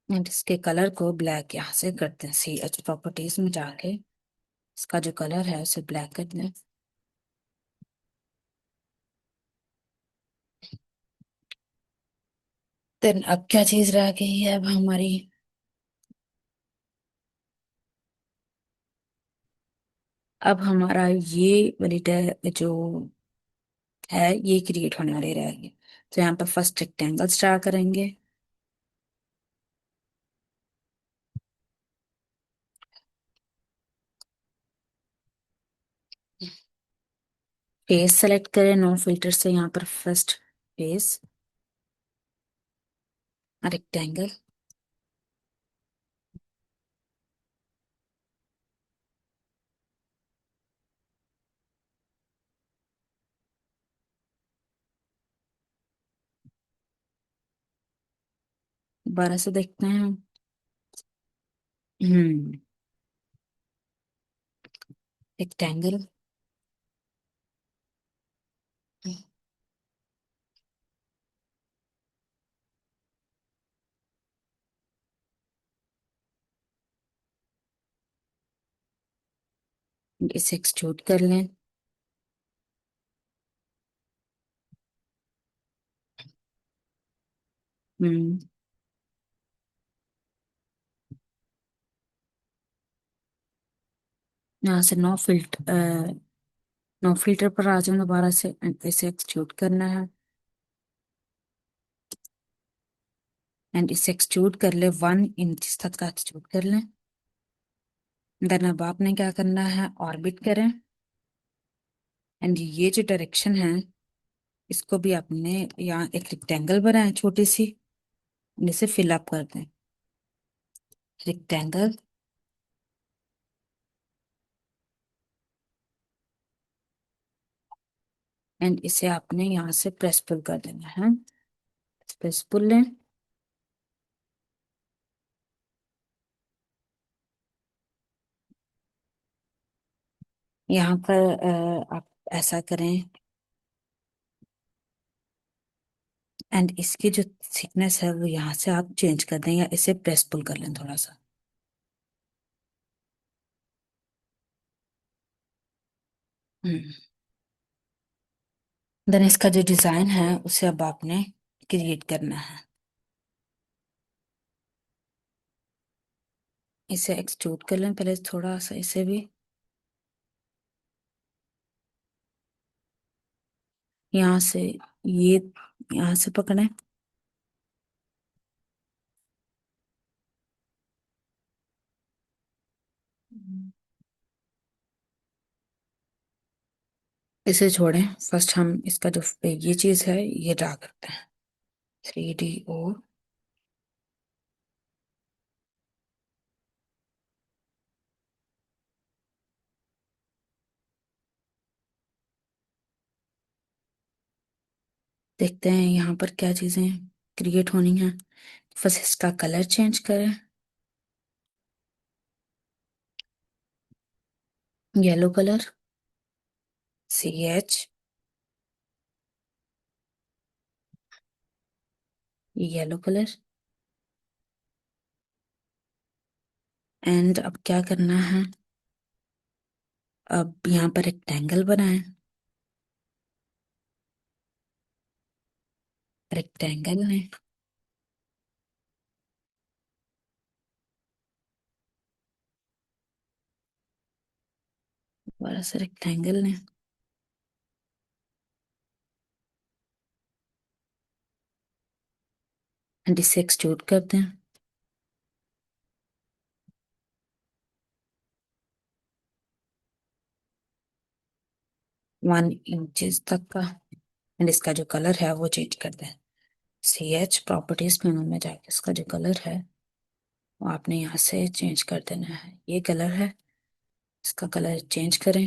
एंड इसके कलर को ब्लैक यहाँ से करते हैं, CH प्रॉपर्टीज में जाके इसका जो कलर है उसे ब्लैक कर दें। देन अब क्या चीज रह गई है अब हमारी, अब हमारा ये वाली जो है ये क्रिएट होने वाली रहेगी। तो यहाँ पर फर्स्ट रेक्टेंगल स्टार्ट करेंगे, फेस सेलेक्ट करें नो फिल्टर से, यहाँ पर फर्स्ट फेस, रेक्टेंगल, दोबारा से देखते हैं। हम्म, रेक्टेंगल, इसे एक्सट्रूड कर लें। हम्म, यहाँ से नो फिल्टर पर आ जाऊं दोबारा से and इसे एक्सट्रूड करना है। एंड इसे एक्सट्रूड कर ले 1 इंच तक का एक्सट्रूड कर लें। देन अब आपने क्या करना है, ऑर्बिट करें एंड ये जो डायरेक्शन है इसको भी आपने यहाँ एक रेक्टेंगल बनाए छोटी सी, इसे फिल अप कर दें, रेक्टेंगल, एंड इसे आपने यहाँ से प्रेस पुल कर देना है। प्रेस पुल लें, यहाँ पर आप ऐसा करें एंड इसकी जो थिकनेस है वो यहाँ से आप चेंज कर दें या इसे प्रेस पुल कर लें थोड़ा सा। हम्म, देन इसका जो डिजाइन है उसे अब आपने क्रिएट करना है। इसे एक्सट्रूड कर लें पहले थोड़ा सा, इसे भी यहाँ से, ये यहाँ से पकड़ें, इसे छोड़ें। फर्स्ट हम इसका जो ये चीज है ये ड्रा करते हैं, 3D O, देखते हैं यहाँ पर क्या चीजें क्रिएट होनी है। फर्स्ट इसका कलर चेंज करें, yellow colour, CH, yellow colour. And अब क्या करना है, अब यहाँ पर रेक्टेंगल बनाएं, रेक्टेंगल है, बड़ा सा रेक्टेंगल है। एंड इसे एक्सट्रूड कर दें 1 इंच तक का। एंड इसका जो कलर है वो चेंज कर दें। CH प्रॉपर्टीज मेनू में जाके इसका जो कलर है वो आपने यहाँ से चेंज कर देना है। ये कलर है, इसका कलर चेंज करें।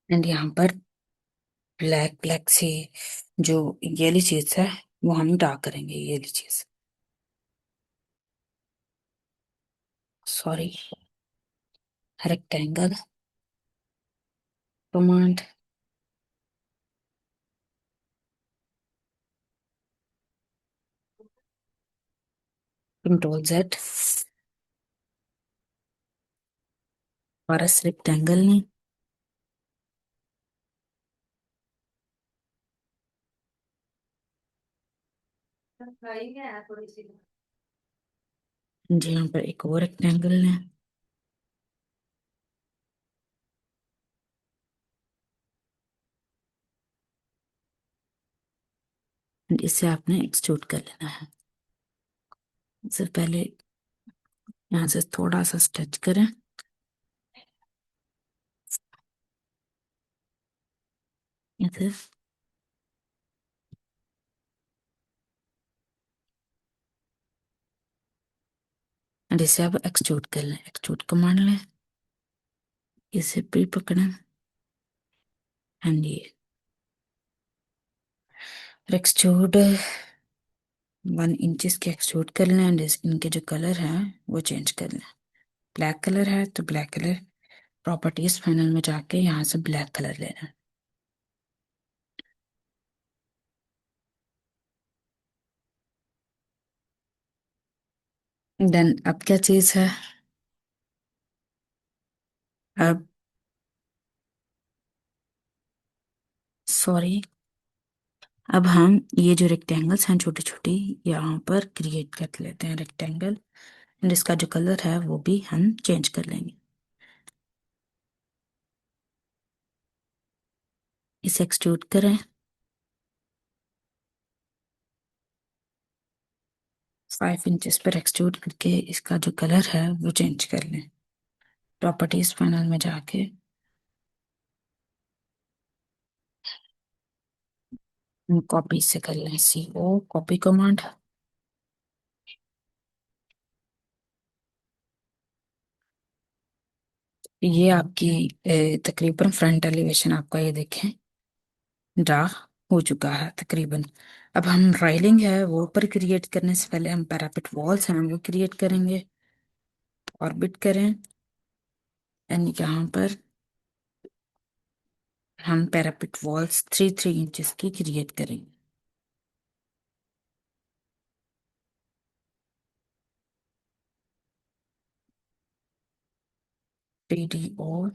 एंड यहाँ पर ब्लैक ब्लैक सी जो ये वाली चीज है वो हम डार्क करेंगे, ये वाली चीज, sorry, rectangle command, Ctrl Z, और इस रेक्टेंगल ने जी यहाँ पर एक और रेक्टेंगल ने, इसे आपने एक्सट्रूड कर लेना है। सबसे पहले यहाँ से थोड़ा सा स्ट्रेच करें, इधर, एंड इसे आप एक्सट्रूड कर लें, एक्सट्रूड कमांड लें, इसे भी पकड़ें एंड ये एक्सट्रूड 1 इंच के एक्सट्रूड कर लें। एंड इनके जो कलर है वो चेंज कर लें। ब्लैक कलर है तो ब्लैक कलर प्रॉपर्टीज फाइनल में जाके यहाँ से ब्लैक कलर लेना है। देन अब क्या चीज है, अब सॉरी, अब हम ये जो रेक्टेंगल्स हैं छोटे छोटे यहाँ पर क्रिएट कर लेते हैं रेक्टेंगल। एंड इसका जो कलर है वो भी हम चेंज कर लेंगे। इसे एक्सट्रूड करें, 5 इंचेस पर एक्सट्रूड करके इसका जो कलर है वो चेंज कर लें। प्रॉपर्टीज पैनल में जाके कॉपी से कर लें, CO कॉपी कमांड। ये आपकी तकरीबन फ्रंट एलिवेशन आपका ये देखें ड्रा हो चुका है तकरीबन। अब हम राइलिंग है वो ऊपर क्रिएट करने से पहले हम पैरापेट वॉल्स हैं वो क्रिएट करेंगे। ऑर्बिट करें एंड यहाँ पर हम पैरापेट वॉल्स 3 3 इंचेस की क्रिएट करेंगे। TDO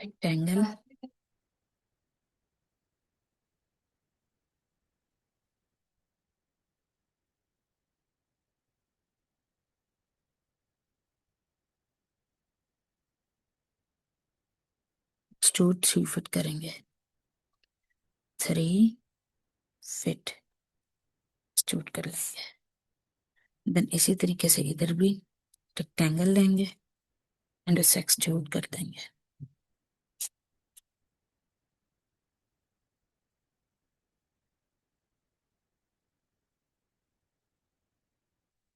रेक्टेंगल, एक्सट्रूड 3 फीट करेंगे, 3 फीट एक्सट्रूड कर लेंगे। देन इसी तरीके से इधर भी रेक्टेंगल लेंगे एंड इसे एक्सट्रूड कर देंगे।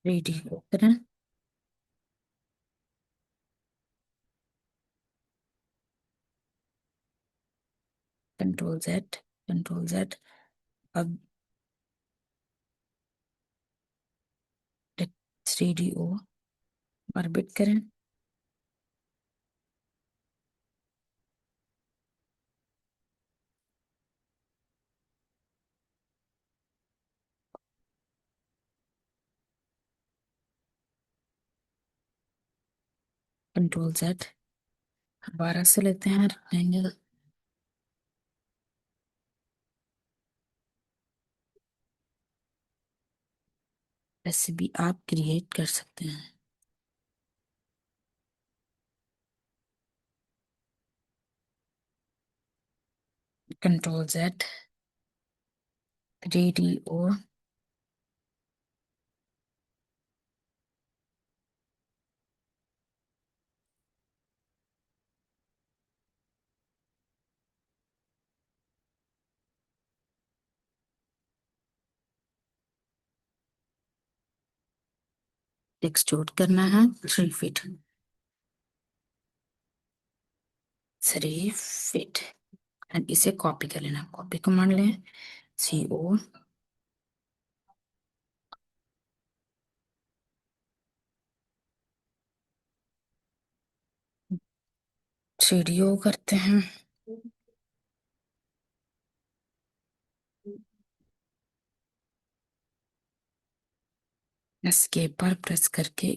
3D को करें, कंट्रोल Z, कंट्रोल Z। अब 3DO ऑर्बिट करें, कंट्रोल Z। दोबारा से लेते हैं रेक्टेंगल, ऐसे भी आप क्रिएट कर सकते हैं। कंट्रोल Z, 3DO, एक्सट्रूड करना है 3 फीट, 3 फीट। एंड इसे कॉपी कर लेना, कॉपी कमांड लें, CO, 3DO करते हैं, एस्केप बार प्रेस करके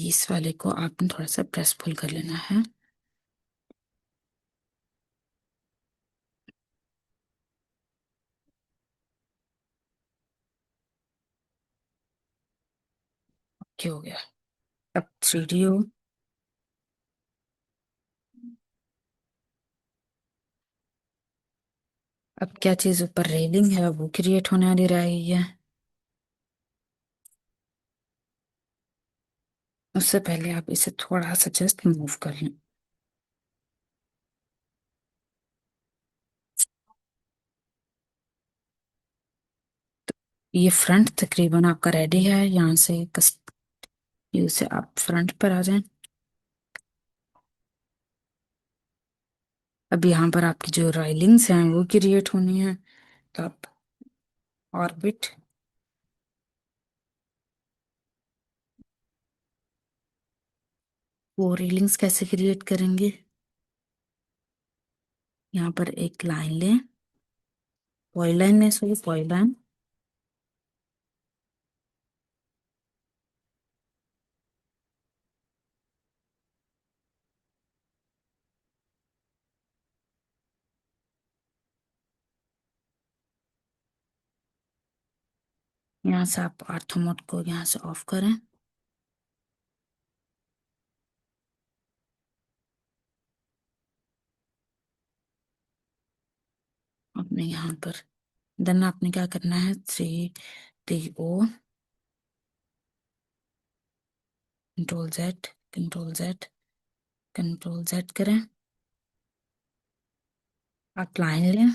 इस वाले को आपने थोड़ा सा प्रेस पुल कर लेना है। क्या हो गया? अब 3DO, अब क्या चीज ऊपर रेलिंग है वो क्रिएट होने वाली रह गई है। उससे पहले आप इसे थोड़ा सा जस्ट मूव कर लें। ये फ्रंट तकरीबन आपका रेडी है, यहाँ से व्यू से आप फ्रंट पर आ जाएं। अब यहाँ पर आपकी जो राइलिंग्स हैं वो क्रिएट होनी है, तो आप ऑर्बिट, वो रेलिंग्स कैसे क्रिएट करेंगे? यहाँ पर एक लाइन लें, पॉलीलाइन लें, सॉरी पॉलीलाइन। यहाँ से आप ऑर्थो मोड को यहाँ से ऑफ करें। आपने यहाँ पर देन आपने क्या करना है, 3DO, control Z, control Z, control Z करें। आप लाइन लें,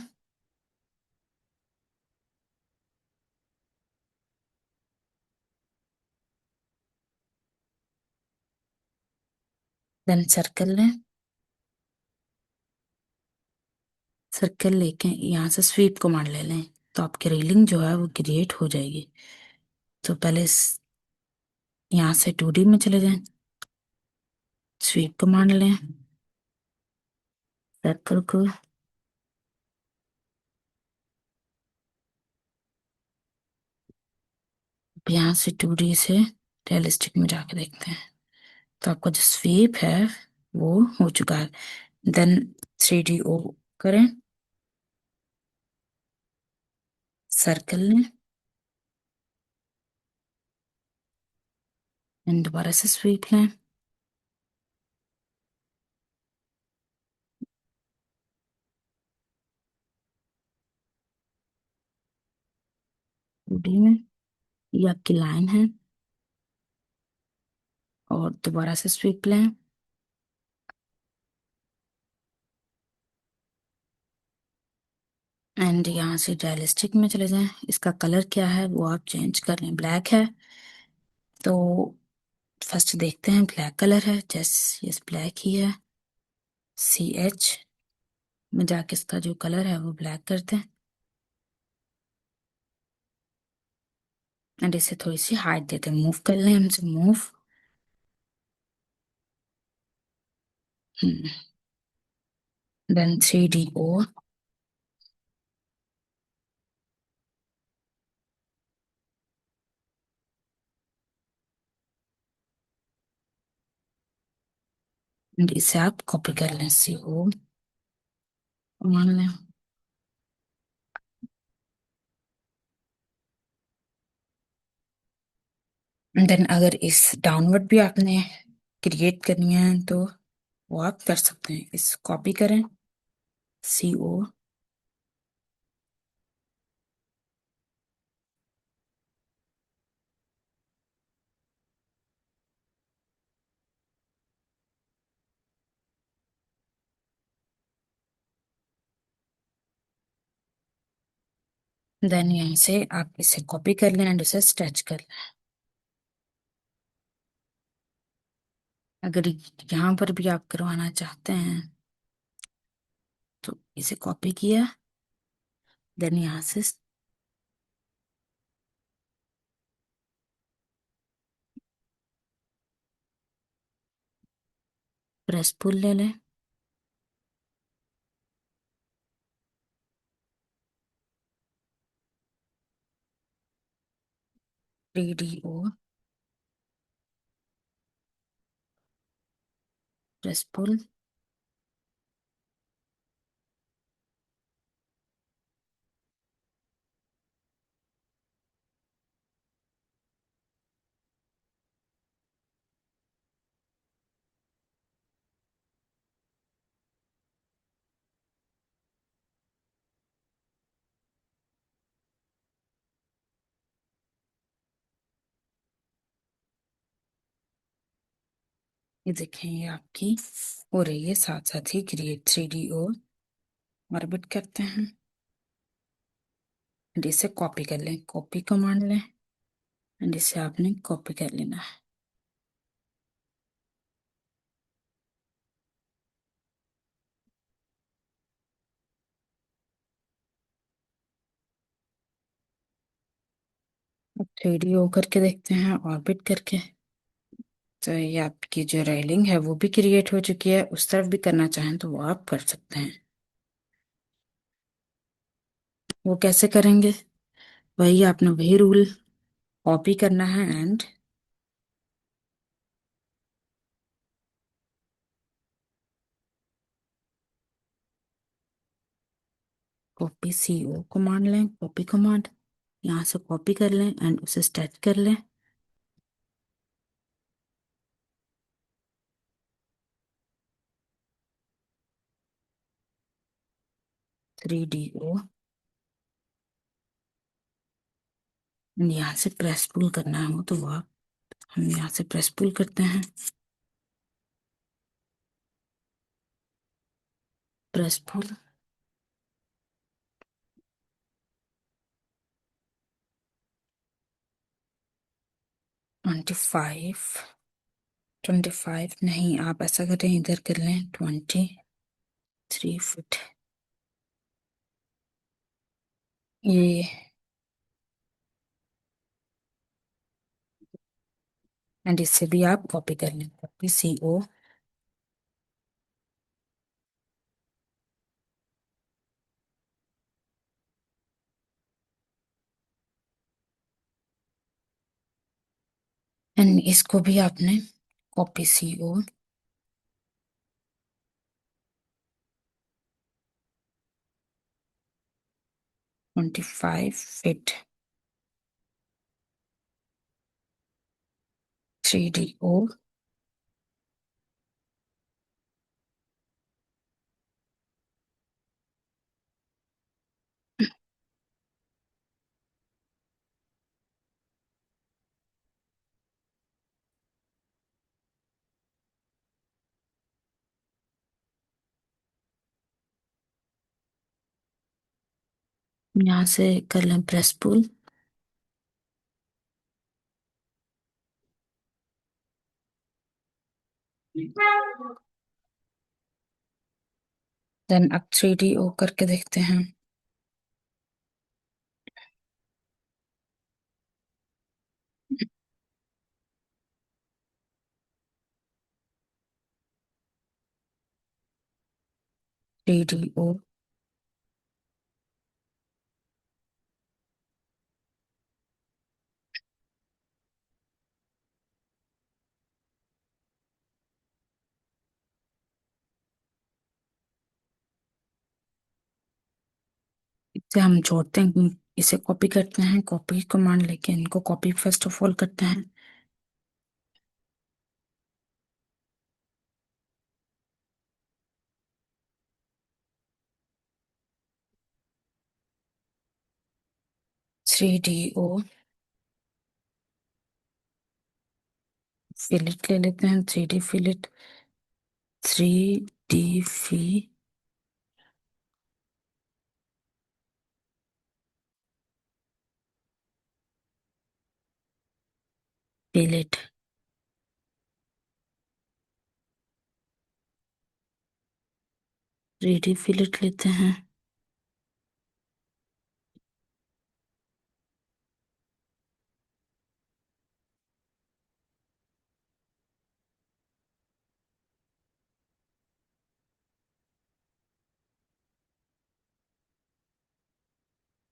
देन सर्कल लें, सर्कल लेके यहाँ से स्वीप कमांड ले लें, तो आपकी रेलिंग जो है वो क्रिएट हो जाएगी। तो पहले यहाँ से 2D में चले जाएं, स्वीप कमांड लें, सर्कल को, यहाँ से 2D से रियलिस्टिक में जाके देखते हैं, तो आपका जो स्वीप है वो हो चुका है। देन 3DO करें, सर्कल लें, एंड दोबारा से स्वीप लें, 2D में, ये आपकी लाइन है, और दोबारा से स्वीप लें, एंड यहाँ से रियलिस्टिक में चले जाएं। इसका कलर क्या है वो आप चेंज कर लें, ब्लैक है, तो फर्स्ट देखते हैं, ब्लैक कलर है, जस यस ब्लैक ही है। CH में जाके इसका जो कलर है वो ब्लैक करते हैं एंड इसे थोड़ी सी हाइट देते हैं, मूव कर लें हमसे, मूव। देन 3DO, एंड इसे आप कॉपी कर लें, CO मान लें। देन अगर इस डाउनवर्ड भी आपने क्रिएट करनी है तो वो आप कर सकते हैं, इस कॉपी करें, CO, देन यहीं से आप इसे कॉपी कर लें एंड इसे स्ट्रेच कर लें। अगर यहाँ पर भी आप करवाना चाहते हैं तो इसे कॉपी किया, देन यहाँ से प्रेस पुल ले लें, 3DO, प्रेस पुल, ये देखें ये आपकी हो रही है, साथ साथ ही क्रिएट 3DO ऑर्बिट करते हैं एंड इसे कॉपी कर लें, कॉपी कमांड लें एंड इसे आपने कॉपी कर लेना है। अब 3DO करके देखते हैं, ऑर्बिट करके। तो ये आपकी जो रेलिंग है वो भी क्रिएट हो चुकी है, उस तरफ भी करना चाहें तो वो आप कर सकते हैं। वो कैसे करेंगे, वही आपने वही रूल कॉपी करना है एंड कॉपी, CO कमांड लें, कॉपी कमांड, यहाँ से कॉपी कर लें एंड उसे स्ट्रेच कर लें, 3DO, यहाँ से प्रेस पुल करना हो तो वह हम यहाँ से प्रेस पुल करते हैं, प्रेस पुल, 25, 25 नहीं, आप ऐसा करें, इधर कर लें 23 फीट। ये एंड इससे भी आप कॉपी कर लें, कॉपी, CO, एंड इसको भी आपने कॉपी, CO, 25 फीट, 3DO, यहाँ से कर लें प्रेस पुल, देन अब 3DO करके देखते हैं। TDO। इसे हम जोड़ते हैं, इसे कॉपी करते हैं, कॉपी कमांड लेके इनको कॉपी फर्स्ट ऑफ ऑल करते हैं। थ्री डी ओ फिलिट ले लेते हैं, 3D फिलिट, 3D फिलिट। 3D फिलिट लेते हैं।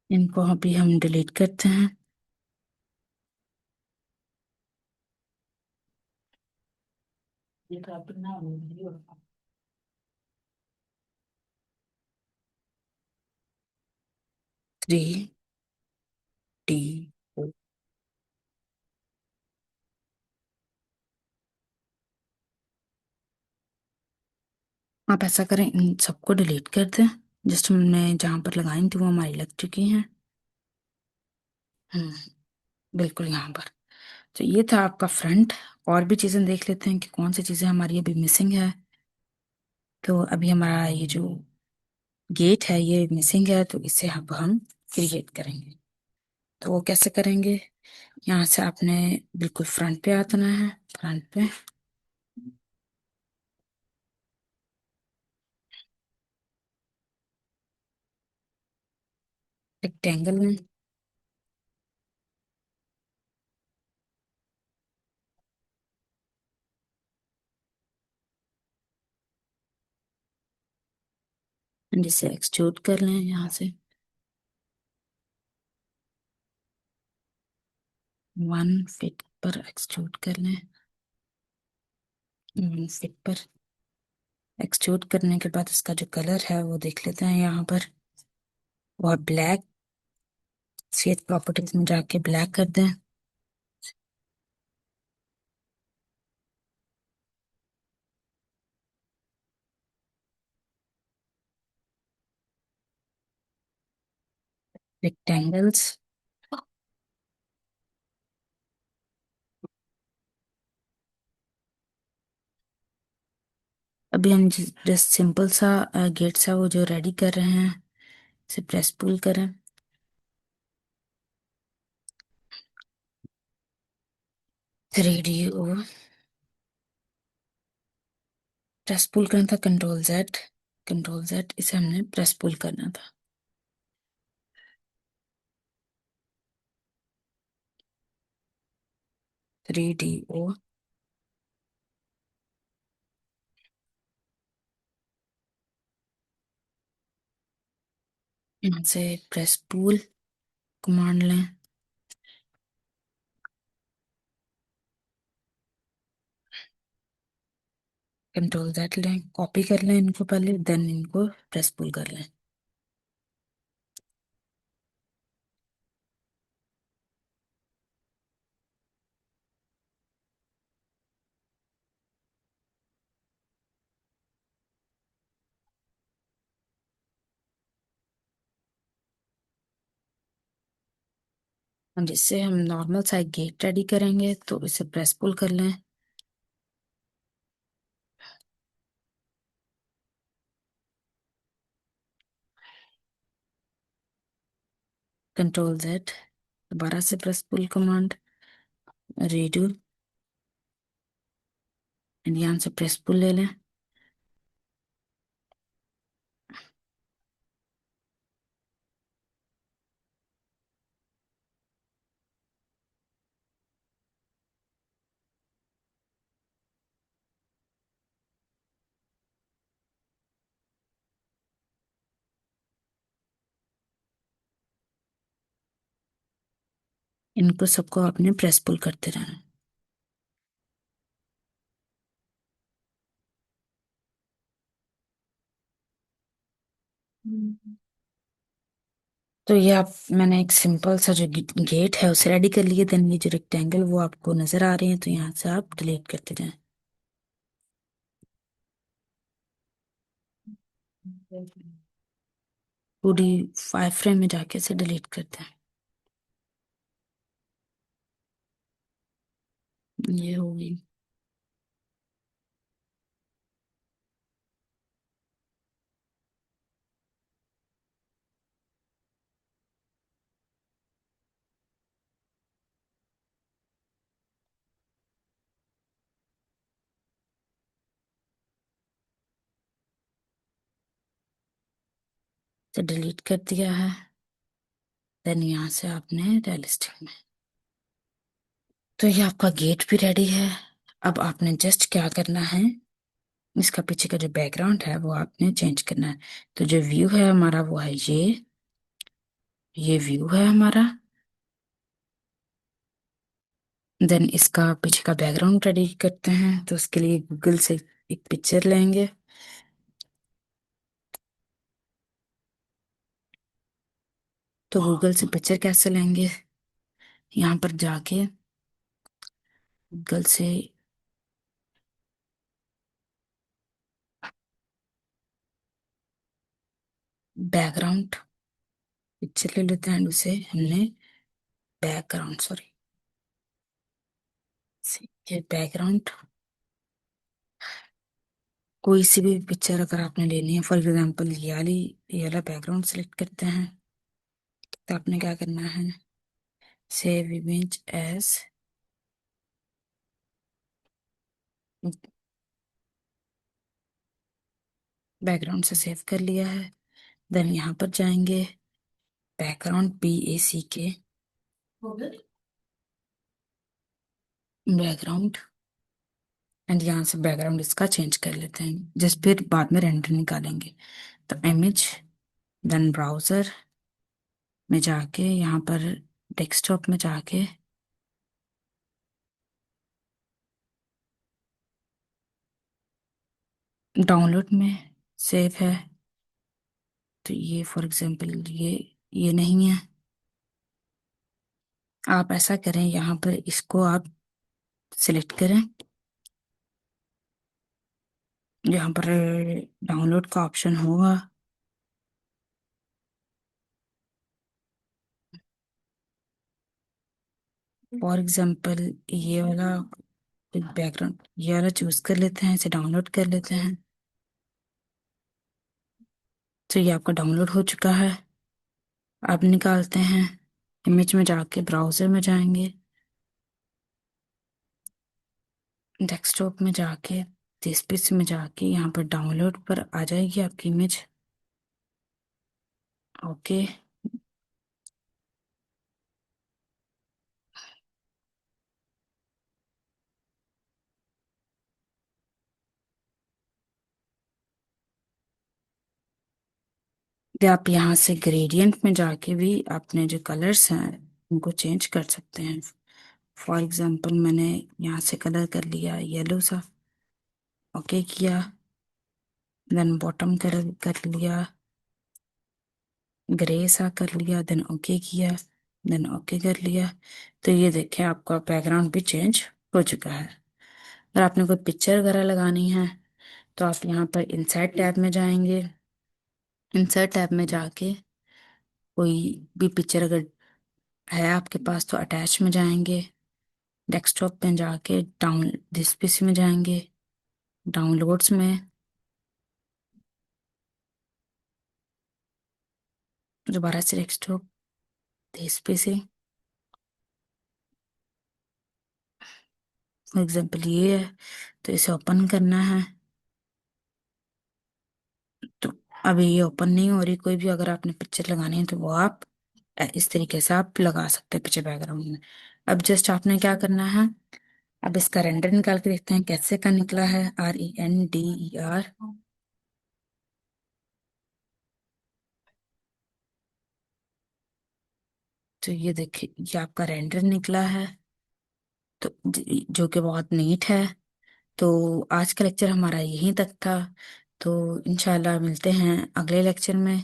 इनको अभी हम डिलीट करते हैं। ये तो आप ना 3DO। आप ऐसा करें, इन सबको डिलीट कर दें। जस्ट हमने जहां पर लगाई थी वो हमारी लग चुकी हैं। बिल्कुल यहाँ पर। तो ये था आपका फ्रंट। और भी चीजें देख लेते हैं कि कौन सी चीजें हमारी अभी मिसिंग है। तो अभी हमारा ये जो गेट है ये मिसिंग है, तो इसे अब हम क्रिएट करेंगे। तो वो कैसे करेंगे? यहाँ से आपने बिल्कुल फ्रंट पे आना है, फ्रंट पे रेक्टेंगल में जिसे एक्सट्रूड कर लें यहाँ से 1 फीट पर एक्सट्रूड कर लें। 1 फीट पर एक्सट्रूड करने के बाद इसका जो कलर है वो देख लेते हैं यहाँ पर। और ब्लैक, शेड प्रॉपर्टीज में जाके ब्लैक कर दें। रेक्टेंगल्स, अभी हम जस्ट सिंपल सा गेट सा वो जो रेडी कर रहे हैं, इसे प्रेस पुल करें। 3DO प्रेस पुल करना था, कंट्रोल Z, कंट्रोल Z, इसे हमने प्रेस पुल करना था। थ्री डी ओ यहाँ से प्रेस पुल कमांड लें, कंट्रोल Z लें, कॉपी कर लें इनको पहले, देन इनको प्रेस पुल कर लें। और जिससे हम नॉर्मल सा गेट रेडी करेंगे, तो इसे प्रेस पुल कर लें। कंट्रोल Z, दोबारा से press pull command, redo, and यहाँ से प्रेस पुल ले लें। इनको सबको आपने प्रेस पुल करते रहना। तो ये आप, मैंने एक सिंपल सा जो गेट है उसे रेडी कर लिए। देन ये जो रेक्टेंगल वो आपको नजर आ रहे हैं, तो यहाँ से आप डिलीट करते जाएं। पूरी 5 फ्रेम में जाके इसे डिलीट करते हैं। ये हो गई। तो डिलीट कर दिया है। देन यहाँ से आपने रियलिस्टिक में, तो ये आपका गेट भी रेडी है। अब आपने जस्ट क्या करना है, इसका पीछे का जो बैकग्राउंड है वो आपने चेंज करना है। तो जो व्यू है हमारा वो है ये व्यू है हमारा। देन इसका पीछे का बैकग्राउंड रेडी करते हैं, तो उसके लिए गूगल से एक पिक्चर लेंगे। तो गूगल से पिक्चर कैसे लेंगे, यहाँ पर जाके गूगल से बैकग्राउंड पिक्चर ले लेते हैं, उसे हमने बैकग्राउंड, सॉरी, ये बैकग्राउंड कोई सी भी पिक्चर अगर आपने लेनी है, फॉर एग्जाम्पल ये वाला बैकग्राउंड सेलेक्ट करते हैं। तो आपने क्या करना है, सेव इमेज एज, बैकग्राउंड से सेव कर लिया है। देन यहाँ पर जाएंगे, बैकग्राउंड BACK, बैकग्राउंड, एंड यहाँ से बैकग्राउंड इसका चेंज कर लेते हैं, जिस फिर बाद में रेंडर निकालेंगे। तो इमेज, देन ब्राउजर में जाके यहाँ पर डेस्कटॉप में जाके डाउनलोड में सेव है। तो ये फॉर एग्जांपल ये नहीं है। आप ऐसा करें, यहाँ पर इसको आप सिलेक्ट करें, यहाँ पर डाउनलोड का ऑप्शन होगा। फॉर एग्जांपल ये वाला बैकग्राउंड, ये वाला चूज कर लेते हैं, इसे डाउनलोड कर लेते हैं। तो ये आपका डाउनलोड हो चुका है। अब निकालते हैं, इमेज में जाके ब्राउजर में जाएंगे, डेस्कटॉप में जाके दिस पीस में जाके यहाँ पर डाउनलोड पर आ जाएगी आपकी इमेज। ओके। फिर आप यहाँ से ग्रेडियंट में जाके भी अपने जो कलर्स हैं उनको चेंज कर सकते हैं। फॉर एग्जांपल मैंने यहाँ से कलर कर लिया येलो सा, ओके किया। देन बॉटम कलर कर लिया ग्रे सा, कर लिया, देन ओके किया, देन ओके कर लिया। तो ये देखें आपका बैकग्राउंड भी चेंज हो चुका है। अगर आपने कोई पिक्चर वगैरह लगानी है तो आप यहाँ पर इंसर्ट टैब में जाएंगे। इंसर्ट टैब में जाके कोई भी पिक्चर अगर है आपके पास तो अटैच में जाएंगे, डेस्कटॉप में जाके डाउन दिस पीसी में जाएंगे, डाउनलोड्स में दोबारा से desktop this PC, for example ये है, तो इसे ओपन करना है। तो अभी ये ओपन नहीं हो रही, कोई भी अगर आपने पिक्चर लगानी है तो वो आप इस तरीके से आप लगा सकते हैं पिक्चर बैकग्राउंड में। अब जस्ट आपने क्या करना है, अब इसका रेंडर निकाल के देखते हैं कैसे का निकला है, RENDER। तो ये देखिए, ये आपका रेंडर निकला है, तो जो कि बहुत नीट है। तो आज का लेक्चर हमारा यहीं तक था। तो इंशाल्लाह मिलते हैं अगले लेक्चर में।